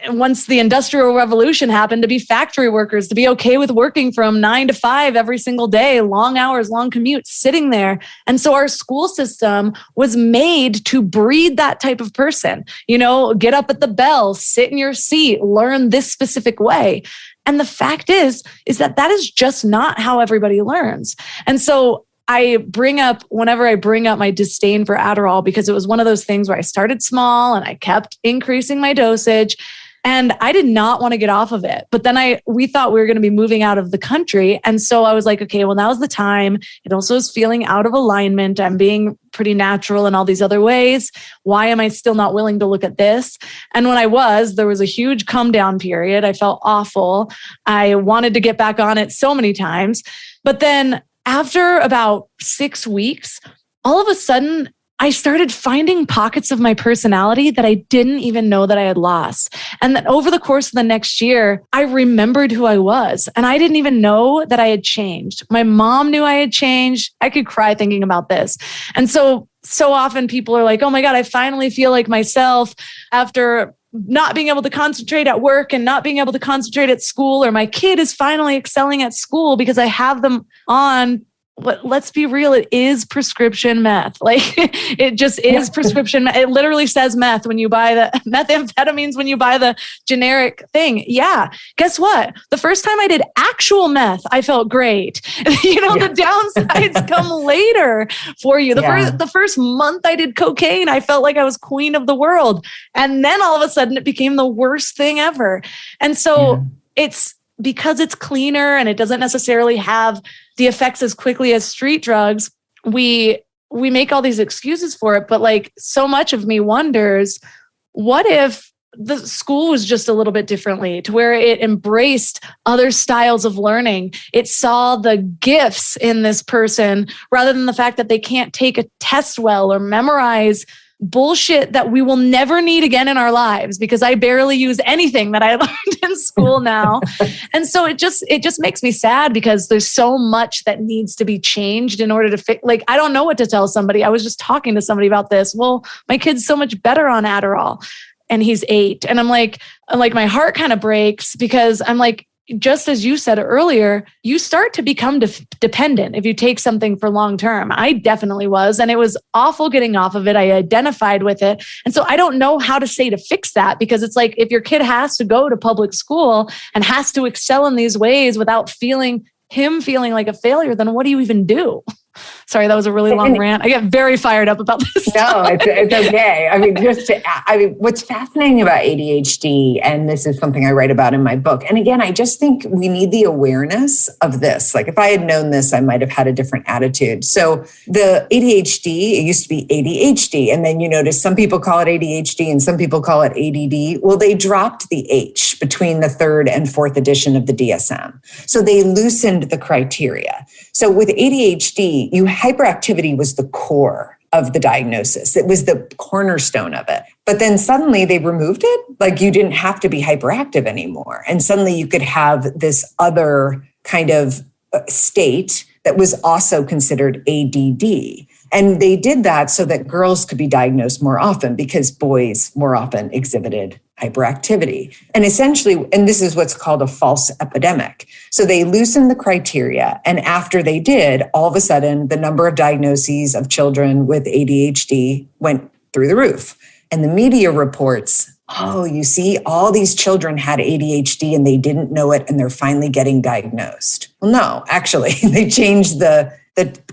once the Industrial Revolution happened, to be factory workers, to be okay with working from 9 to 5 every single day, long hours, long commutes, sitting there. And so our school system was made to breed that type of person, get up at the bell, sit in your seat, learn this specific way. And the fact is that is just not how everybody learns. And so whenever I bring up my disdain for Adderall, because it was one of those things where I started small and I kept increasing my dosage, and I did not want to get off of it. But then we thought we were going to be moving out of the country. And so I was like, okay, well, now's the time. It also is feeling out of alignment. I'm being pretty natural in all these other ways. Why am I still not willing to look at this? And when there was a huge come down period. I felt awful. I wanted to get back on it so many times. But then after about 6 weeks, all of a sudden, I started finding pockets of my personality that I didn't even know that I had lost. And then over the course of the next year, I remembered who I was. And I didn't even know that I had changed. My mom knew I had changed. I could cry thinking about this. And so often people are like, oh my God, I finally feel like myself after not being able to concentrate at work and not being able to concentrate at school, or my kid is finally excelling at school because I have them on. But let's be real, it is prescription meth. Like, it just is prescription meth. It literally says meth when you buy the methamphetamines, when you buy the generic thing. Yeah. Guess what? The first time I did actual meth, I felt great. The downsides come later for you. The first month I did cocaine, I felt like I was queen of the world. And then all of a sudden it became the worst thing ever. And so it's because it's cleaner and it doesn't necessarily have the effects as quickly as street drugs, we make all these excuses for it. But like, so much of me wonders, what if the school was just a little bit differently, to where it embraced other styles of learning? It saw the gifts in this person rather than the fact that they can't take a test well or memorize bullshit that we will never need again in our lives, because I barely use anything that I learned in school now. And so it just makes me sad, because there's so much that needs to be changed in order to fix. Like, I don't know what to tell somebody. I was just talking to somebody about this. Well, my kid's so much better on Adderall. and he's 8. And I'm like, my heart kind of breaks because I'm like, just as you said earlier, you start to become dependent if you take something for long term. I definitely was, and it was awful getting off of it. I identified with it. And so I don't know how to say to fix that, because it's like, if your kid has to go to public school and has to excel in these ways without feeling like a failure, then what do you even do? Sorry, that was a really long rant. I get very fired up about this. No, it's okay. I mean, what's fascinating about ADHD, and this is something I write about in my book. And again, I just think we need the awareness of this. Like if I had known this, I might have had a different attitude. So the ADHD, it used to be ADHD. And then you notice some people call it ADHD and some people call it ADD. Well, they dropped the H between the 3rd and 4th edition of the DSM. So they loosened the criteria. So with ADHD, hyperactivity was the core of the diagnosis. It was the cornerstone of it. But then suddenly they removed it. Like you didn't have to be hyperactive anymore. And suddenly you could have this other kind of state that was also considered ADD. And they did that so that girls could be diagnosed more often because boys more often exhibited hyperactivity. And essentially, and this is what's called a false epidemic. So they loosened the criteria. And after they did, all of a sudden, the number of diagnoses of children with ADHD went through the roof. And the media reports, oh, you see, all these children had ADHD and they didn't know it, and they're finally getting diagnosed. Well, no, actually, they changed the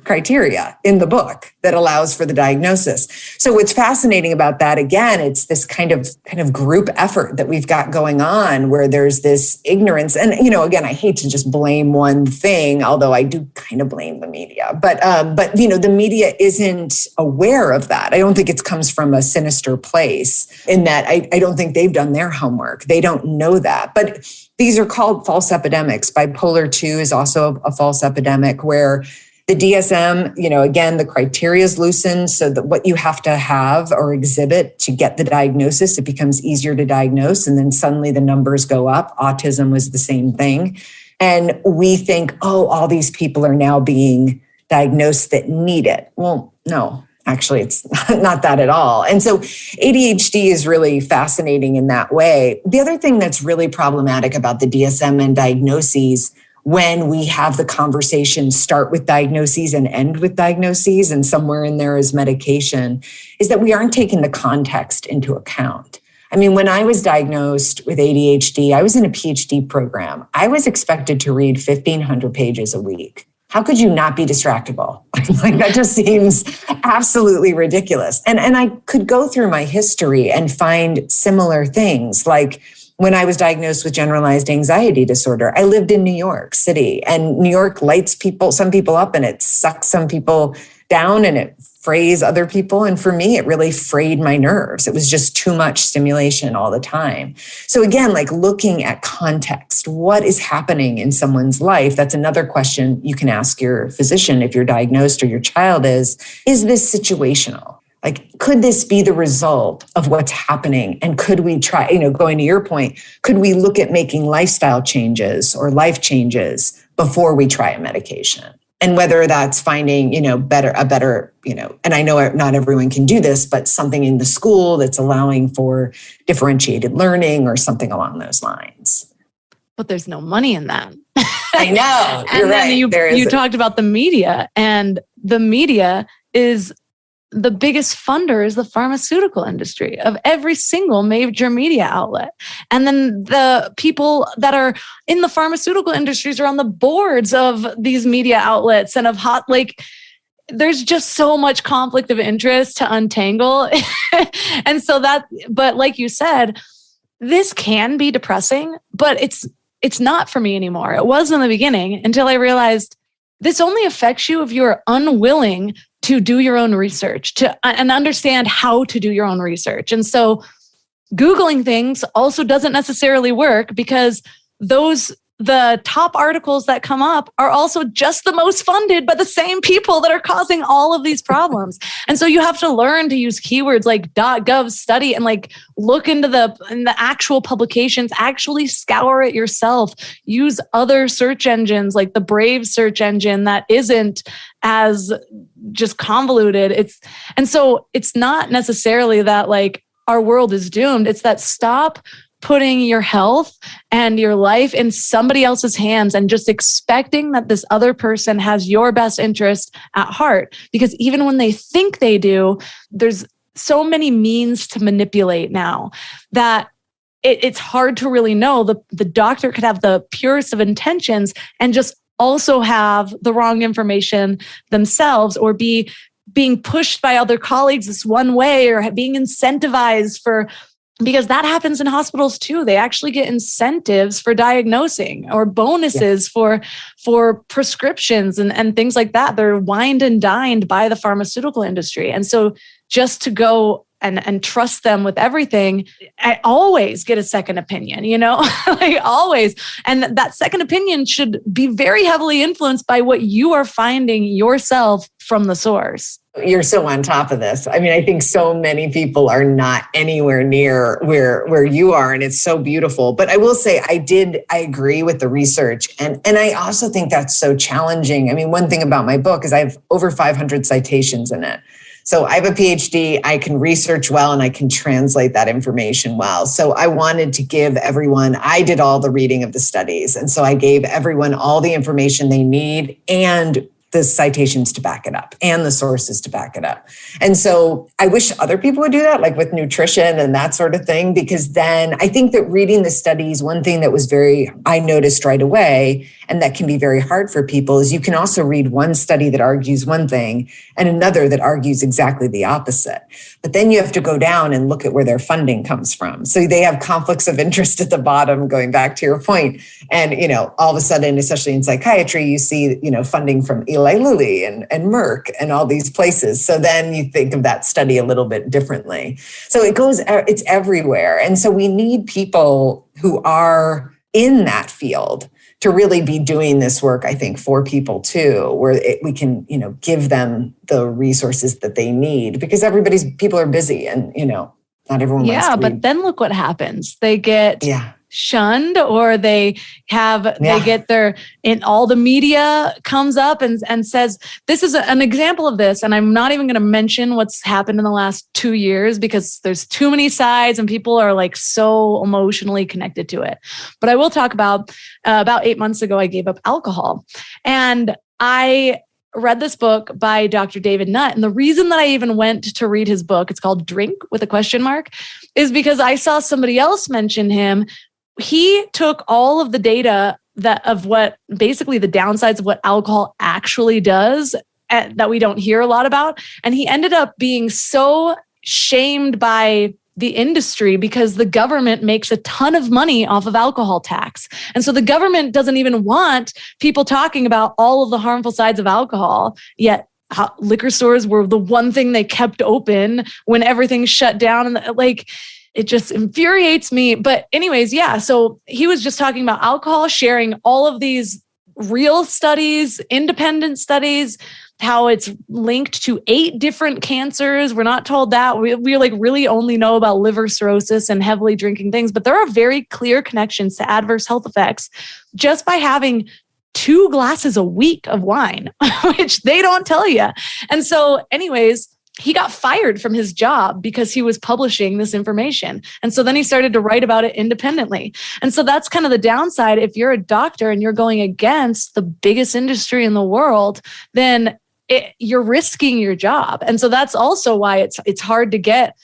criteria in the book that allows for the diagnosis. So what's fascinating about that, again, it's this kind of group effort that we've got going on where there's this ignorance. And, again, I hate to just blame one thing, although I do kind of blame the media. But the media isn't aware of that. I don't think it comes from a sinister place in that I don't think they've done their homework. They don't know that. But these are called false epidemics. Bipolar 2 is also a false epidemic where the DSM, again, the criteria is loosened so that what you have to have or exhibit to get the diagnosis, it becomes easier to diagnose. And then suddenly the numbers go up. Autism was the same thing. And we think, all these people are now being diagnosed that need it. Well, no, actually, it's not that at all. And so ADHD is really fascinating in that way. The other thing that's really problematic about the DSM and diagnoses, when we have the conversation start with diagnoses and end with diagnoses, and somewhere in there is medication, is that we aren't taking the context into account. I mean, when I was diagnosed with ADHD, I was in a PhD program. I was expected to read 1,500 pages a week. How could you not be distractible? Like that just seems absolutely ridiculous. And I could go through my history and find similar things. Like when I was diagnosed with generalized anxiety disorder, I lived in New York City, and New York lights some people up, and it sucks some people down, and it frays other people. And for me, it really frayed my nerves. It was just too much stimulation all the time. So again, like looking at context, what is happening in someone's life? That's another question you can ask your physician if you're diagnosed or your child is this situational? Like, could this be the result of what's happening? And could we try, going to your point, could we look at making lifestyle changes or life changes before we try a medication? And whether that's finding, a better, and I know not everyone can do this, but something in the school that's allowing for differentiated learning or something along those lines. But there's no money in that. I know. You're and right. then you talked about the media, and the media is the biggest funder is the pharmaceutical industry of every single major media outlet. And then the people that are in the pharmaceutical industries are on the boards of these media outlets and of there's just so much conflict of interest to untangle. And so but like you said, this can be depressing, but it's not for me anymore. It was in the beginning until I realized this only affects you if you're unwilling to do your own research and understand how to do your own research. And so Googling things also doesn't necessarily work because the top articles that come up are also just the most funded by the same people that are causing all of these problems. And so you have to learn to use keywords like .gov study and look into the actual publications, actually scour it yourself, use other search engines like the Brave search engine that isn't as just convoluted. And so it's not necessarily that our world is doomed. It's that stop putting your health and your life in somebody else's hands and just expecting that this other person has your best interest at heart. Because even when they think they do, there's so many means to manipulate now that it's hard to really know. The doctor could have the purest of intentions and just also have the wrong information themselves, or be being pushed by other colleagues this one way, or being incentivized because that happens in hospitals too. They actually get incentives for diagnosing, or bonuses for prescriptions and things like that. They're wined and dined by the pharmaceutical industry. And so just to go and trust them with everything, I always get a second opinion, like always. And that second opinion should be very heavily influenced by what you are finding yourself from the source. You're so on top of this. I mean, I think so many people are not anywhere near where you are, and it's so beautiful. But I will say I agree with the research. And I also think that's so challenging. I mean, one thing about my book is I have over 500 citations in it. So I have a PhD, I can research well, and I can translate that information well. So I wanted to give everyone, I did all the reading of the studies. And so I gave everyone all the information they need and the citations to back it up and the sources to back it up. And so I wish other people would do that, like with nutrition and that sort of thing, because then I think that reading the studies, one thing that was I noticed right away, and that can be very hard for people, is you can also read one study that argues one thing and another that argues exactly the opposite. But then you have to go down and look at where their funding comes from. So they have conflicts of interest at the bottom, going back to your point. And, all of a sudden, especially in psychiatry, you see, funding from Eli Lilly and Merck and all these places. So then you think of that study a little bit differently. So it's everywhere. And so we need people who are in that field to really be doing this work, I think, for people too, where we can, give them the resources that they need, because people are busy and, not everyone wants to read. But then look what happens. They get shunned, or they get all the media comes up and says, this is an example of this. And I'm not even going to mention what's happened in the last 2 years, because there's too many sides and people are like so emotionally connected to it. But I will talk about 8 months ago, I gave up alcohol, and I read this book by Dr. David Nutt. And the reason that I even went to read his book, it's called Drink with a question mark, is because I saw somebody else mention him. He took all of the data of what basically the downsides of what alcohol actually does that we don't hear a lot about. And he ended up being so shamed by the industry because the government makes a ton of money off of alcohol tax. And so the government doesn't even want people talking about all of the harmful sides of alcohol, yet liquor stores were the one thing they kept open when everything shut down. And it just infuriates me. But anyways, so he was just talking about alcohol, sharing all of these real studies, independent studies, how it's linked to 8 different cancers. We're not told that. We really only know about liver cirrhosis and heavily drinking things, but there are very clear connections to adverse health effects just by having 2 glasses a week of wine, which they don't tell you. And so anyways, he got fired from his job because he was publishing this information. And so then he started to write about it independently. And so that's kind of the downside. If you're a doctor and you're going against the biggest industry in the world, then you're risking your job. And so that's also why it's hard to get,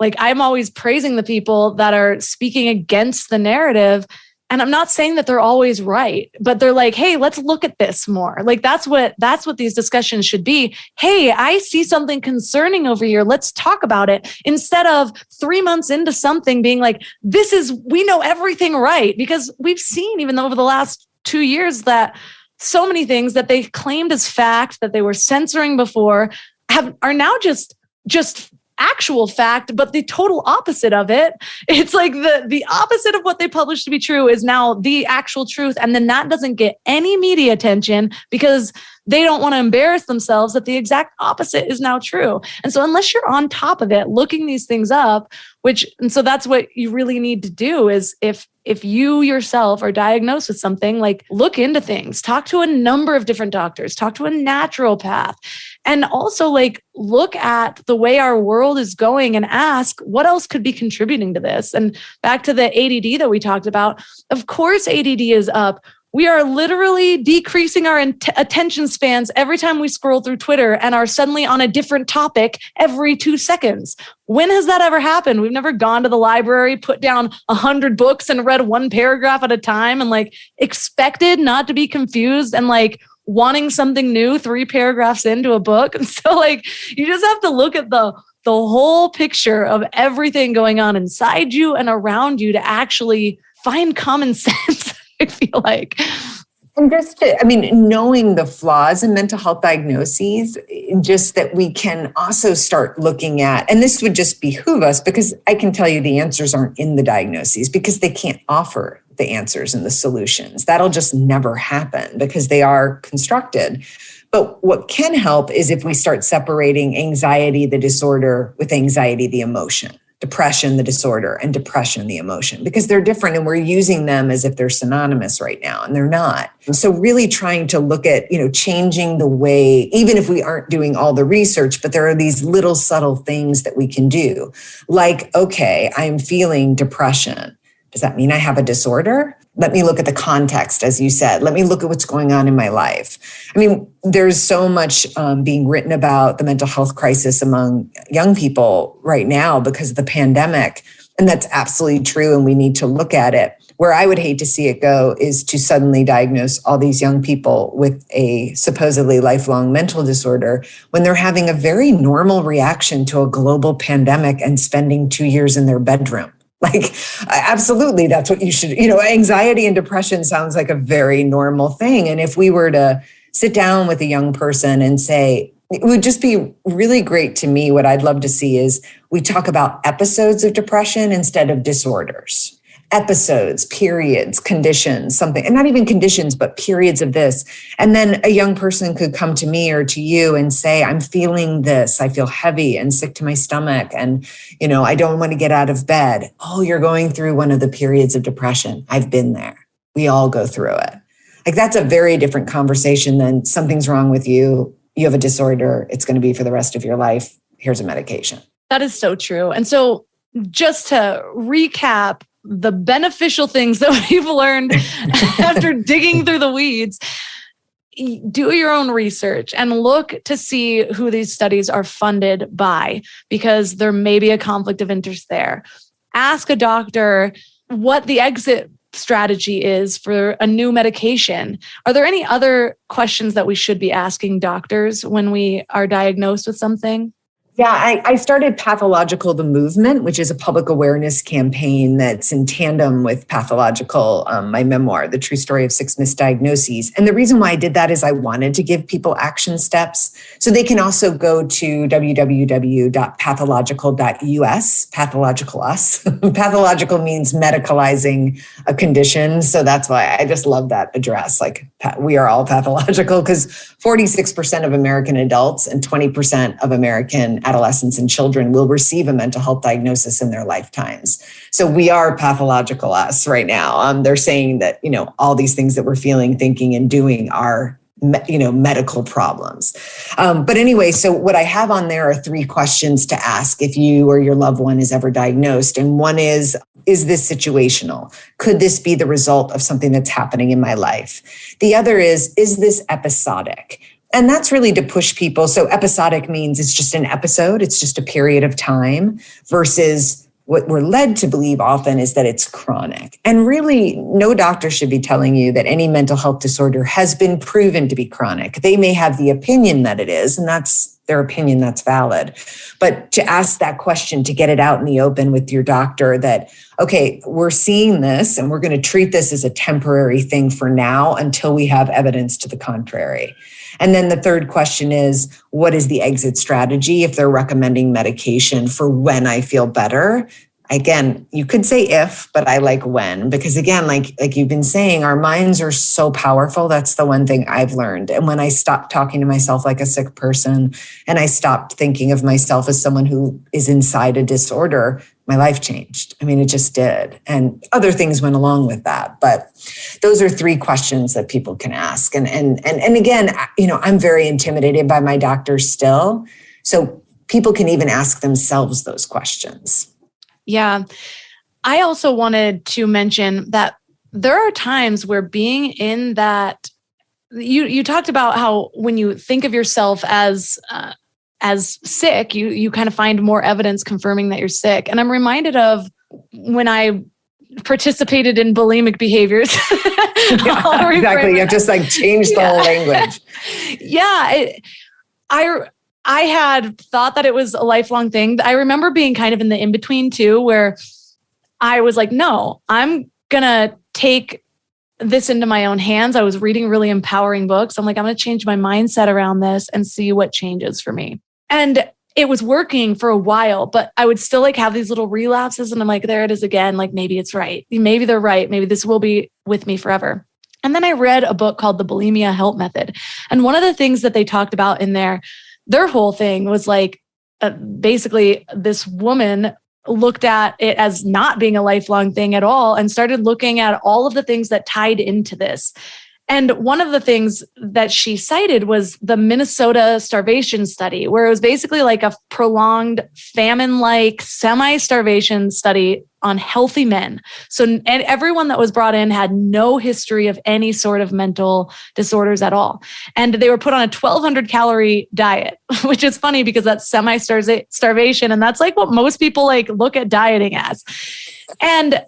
I'm always praising the people that are speaking against the narrative. And I'm not saying that they're always right, but they're like, hey, let's look at this more. That's what these discussions should be. Hey, I see something concerning over here. Let's talk about it, instead of 3 months into something being like, we know everything right. Because we've seen, even over the last 2 years, that so many things that they claimed as fact that they were censoring before are now just actual fact, but the total opposite of it. It's like the opposite of what they published to be true is now the actual truth. And then that doesn't get any media attention because they don't want to embarrass themselves that the exact opposite is now true. And so unless you're on top of it, looking these things up, and so that's what you really need to do is if you yourself are diagnosed with something, like look into things, talk to a number of different doctors, talk to a naturopath, and also like look at the way our world is going and ask what else could be contributing to this. And back to the ADD that we talked about, of course, ADD is up. We are literally decreasing our attention spans every time we scroll through Twitter and are suddenly on a different topic every 2 seconds. When has that ever happened? We've never gone to the library, put down 100 books and read one paragraph at a time and like expected not to be confused and like wanting something new 3 paragraphs into a book. And so like, you just have to look at the whole picture of everything going on inside you and around you to actually find common sense. I feel like. And knowing the flaws in mental health diagnoses, just that we can also start looking at, and this would just behoove us because I can tell you the answers aren't in the diagnoses because they can't offer the answers and the solutions. That'll just never happen because they are constructed. But what can help is if we start separating anxiety, the disorder, with anxiety, the emotion. Depression, the disorder, and depression, the emotion, because they're different and we're using them as if they're synonymous right now, and they're not. And so really trying to look at, changing the way, even if we aren't doing all the research, but there are these little subtle things that we can do. Like, okay, I'm feeling depression. Does that mean I have a disorder? Let me look at the context, as you said. Let me look at what's going on in my life. There's so much being written about the mental health crisis among young people right now because of the pandemic. And that's absolutely true. And we need to look at it. Where I would hate to see it go is to suddenly diagnose all these young people with a supposedly lifelong mental disorder when they're having a very normal reaction to a global pandemic and spending 2 years in their bedroom. Like, absolutely, that's what you should, anxiety and depression sounds like a very normal thing. And if we were to sit down with a young person and say, it would just be really great to me. What I'd love to see is we talk about episodes of depression instead of disorders. Episodes, periods, conditions, something, and not even conditions, but periods of this. And then a young person could come to me or to you and say, I'm feeling this. I feel heavy and sick to my stomach. And, I don't want to get out of bed. Oh, you're going through one of the periods of depression. I've been there. We all go through it. Like, that's a very different conversation than something's wrong with you. You have a disorder. It's going to be for the rest of your life. Here's a medication. That is so true. And so just to recap, the beneficial things that we've learned after digging through the weeds, do your own research and look to see who these studies are funded by, because there may be a conflict of interest there. Ask a doctor what the exit strategy is for a new medication. Are there any other questions that we should be asking doctors when we are diagnosed with something? Yeah, I started Pathological the Movement, which is a public awareness campaign that's in tandem with Pathological, my memoir, The True Story of 6 Misdiagnoses. And the reason why I did that is I wanted to give people action steps. So they can also go to www.pathological.us, pathological us. Pathological means medicalizing a condition. So that's why I just love that address. Like, we are all pathological, because 46% of American adults and 20% of American adolescents and children will receive a mental health diagnosis in their lifetimes. So we are pathological us right now. They're saying that, all these things that we're feeling, thinking, and doing are, medical problems. But anyway, so what I have on there are 3 questions to ask if you or your loved one is ever diagnosed. And one is this situational? Could this be the result of something that's happening in my life? The other is this episodic? And that's really to push people. So episodic means it's just an episode. It's just a period of time, versus what we're led to believe often is that it's chronic. And really, no doctor should be telling you that any mental health disorder has been proven to be chronic. They may have the opinion that it is, and that's their opinion, that's valid. But to ask that question, to get it out in the open with your doctor that, okay, we're seeing this and we're going to treat this as a temporary thing for now until we have evidence to the contrary. And then the third question is, what is the exit strategy? If they're recommending medication for when I feel better, again, you could say if, but I like when, because again, like you've been saying, our minds are so powerful. That's the one thing I've learned. And when I stopped talking to myself like a sick person, and I stopped thinking of myself as someone who is inside a disorder, my life changed. I mean, it just did. And other things went along with that. But those are 3 questions that people can ask. And again, I'm very intimidated by my doctors still. So people can even ask themselves those questions. Yeah. I also wanted to mention that there are times where being in that, you talked about how when you think of yourself as sick, you kind of find more evidence confirming that you're sick. And I'm reminded of when I participated in bulimic behaviors. Yeah, exactly. You've just like changed the whole language. Yeah. I had thought that it was a lifelong thing. I remember being kind of in the in-between too, where I was like, no, I'm going to take this into my own hands. I was reading really empowering books. I'm like, I'm going to change my mindset around this and see what changes for me. And it was working for a while, but I would still like have these little relapses. And I'm like, there it is again. Like, maybe it's right. Maybe they're right. Maybe this will be with me forever. And then I read a book called The Bulimia Help Method. And one of the things that they talked about in there, their whole thing was like, basically this woman looked at it as not being a lifelong thing at all and started looking at all of the things that tied into this. And one of the things that she cited was the Minnesota starvation study, where it was basically like a prolonged famine-like semi-starvation study on healthy men. So and everyone that was brought in had no history of any sort of mental disorders at all. And they were put on a 1,200 calorie diet, which is funny because that's semi-starvation. And that's like what most people like look at dieting as. And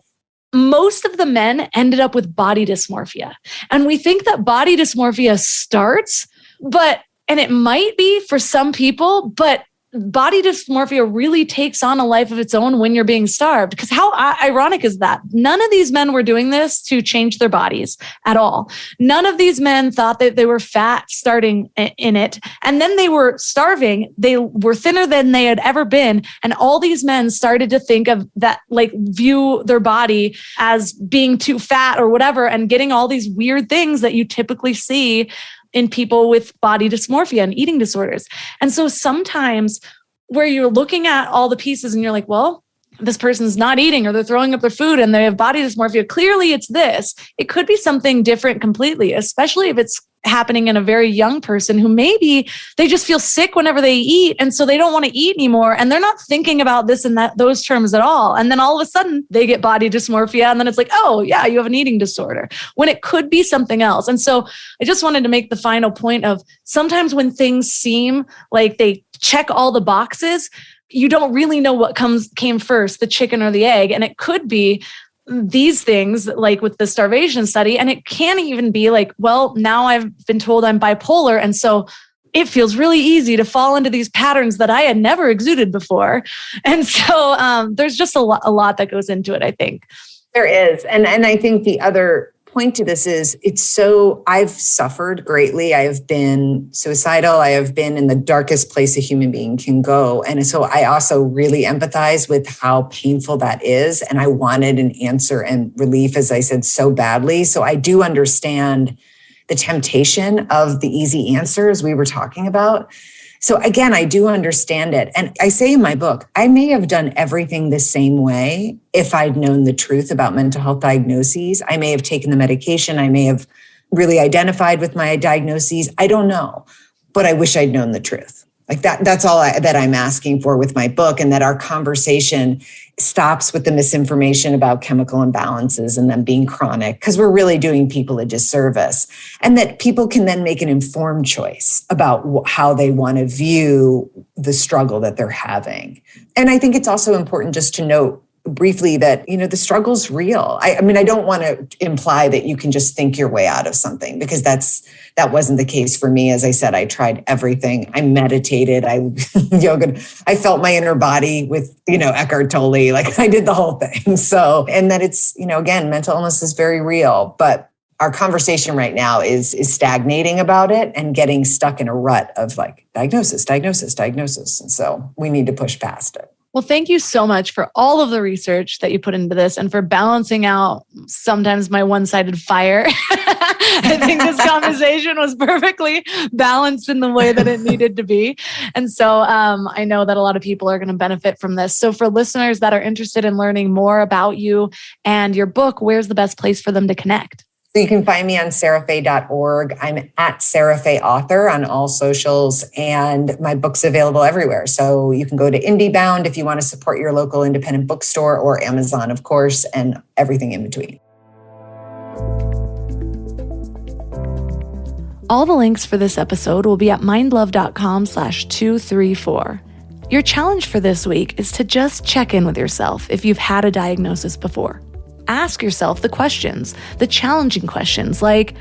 most of the men ended up with body dysmorphia. And we think that body dysmorphia starts, and it might be for some people, but body dysmorphia really takes on a life of its own when you're being starved. Because how ironic is that? None of these men were doing this to change their bodies at all. None of these men thought that they were fat starting in it. And then they were starving. They were thinner than they had ever been. And all these men started to think of that, like view their body as being too fat or whatever, and getting all these weird things that you typically see in people with body dysmorphia and eating disorders. And so sometimes where you're looking at all the pieces and you're like, well, this person's not eating or they're throwing up their food and they have body dysmorphia. Clearly it's this. It could be something different completely, especially if it's happening in a very young person who maybe they just feel sick whenever they eat. And so they don't want to eat anymore. And they're not thinking about this and those terms at all. And then all of a sudden they get body dysmorphia. And then it's like, oh yeah, you have an eating disorder, when it could be something else. And so I just wanted to make the final point of sometimes when things seem like they check all the boxes, you don't really know what came first, the chicken or the egg. And it could be these things like with the starvation study. And it can even be like, well, now I've been told I'm bipolar. And so it feels really easy to fall into these patterns that I had never exuded before. And so there's just a lot that goes into it, I think. There is. And I think the other point to this is I've suffered greatly. I have been suicidal. I have been in the darkest place a human being can go. And so I also really empathize with how painful that is. And I wanted an answer and relief, as I said, so badly. So I do understand the temptation of the easy answers we were talking about. So again, I do understand it. And I say in my book, I may have done everything the same way if I'd known the truth about mental health diagnoses. I may have taken the medication. I may have really identified with my diagnoses. I don't know, but I wish I'd known the truth. Like that's all that I'm asking for with my book, and that our conversation stops with the misinformation about chemical imbalances and them being chronic, because we're really doing people a disservice, and that people can then make an informed choice about how they want to view the struggle that they're having. And I think it's also important just to note briefly that, the struggle's real. I mean, I don't want to imply that you can just think your way out of something, because that wasn't the case for me. As I said, I tried everything. I meditated, I yoga, I felt my inner body with, Eckhart Tolle, like I did the whole thing. So, and that it's, again, mental illness is very real, but our conversation right now is stagnating about it and getting stuck in a rut of like diagnosis. And so we need to push past it. Well, thank you so much for all of the research that you put into this and for balancing out sometimes my one-sided fire. I think this conversation was perfectly balanced in the way that it needed to be. And so I know that a lot of people are going to benefit from this. So for listeners that are interested in learning more about you and your book, where's the best place for them to connect? So you can find me on sarahfaye.org. I'm at Sarah Faye Author on all socials, and my book's available everywhere. So you can go to IndieBound if you want to support your local independent bookstore, or Amazon, of course, and everything in between. All the links for this episode will be at mindlove.com/234. Your challenge for this week is to just check in with yourself if you've had a diagnosis before. Ask yourself the questions, the challenging questions like,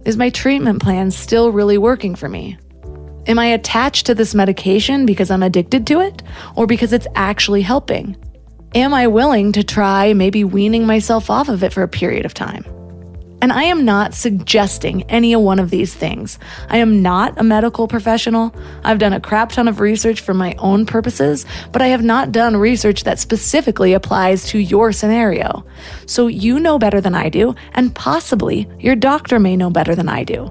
is my treatment plan still really working for me? Am I attached to this medication because I'm addicted to it or because it's actually helping? Am I willing to try maybe weaning myself off of it for a period of time? And I am not suggesting any one of these things. I am not a medical professional. I've done a crap ton of research for my own purposes, but I have not done research that specifically applies to your scenario. So you know better than I do, and possibly your doctor may know better than I do.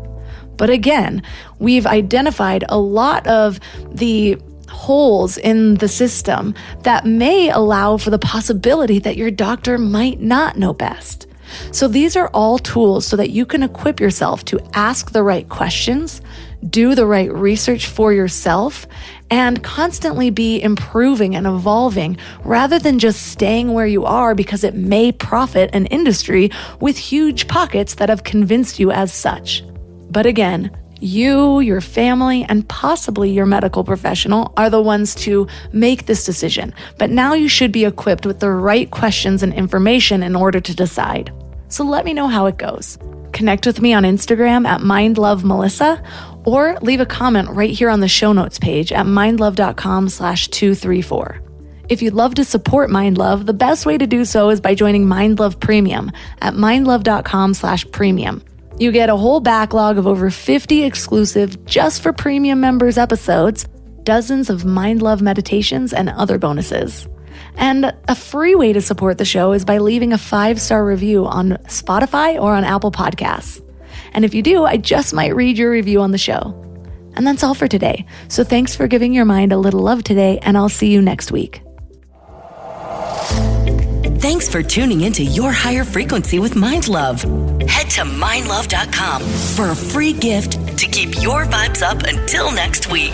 But again, we've identified a lot of the holes in the system that may allow for the possibility that your doctor might not know best. So these are all tools so that you can equip yourself to ask the right questions, do the right research for yourself, and constantly be improving and evolving rather than just staying where you are because it may profit an industry with huge pockets that have convinced you as such. But again, you, your family, and possibly your medical professional are the ones to make this decision. But now you should be equipped with the right questions and information in order to decide. So let me know how it goes. Connect with me on Instagram at mindlovemelissa, or leave a comment right here on the show notes page at mindlove.com/234. If you'd love to support MindLove, the best way to do so is by joining MindLove Premium at mindlove.com/premium. You get a whole backlog of over 50 exclusive, just for premium members episodes, dozens of MindLove meditations, and other bonuses. And a free way to support the show is by leaving a 5-star review on Spotify or on Apple Podcasts. And if you do, I just might read your review on the show. And that's all for today. So thanks for giving your mind a little love today, and I'll see you next week. Thanks for tuning into Your Higher Frequency with MindLove. Head to mindlove.com for a free gift to keep your vibes up until next week.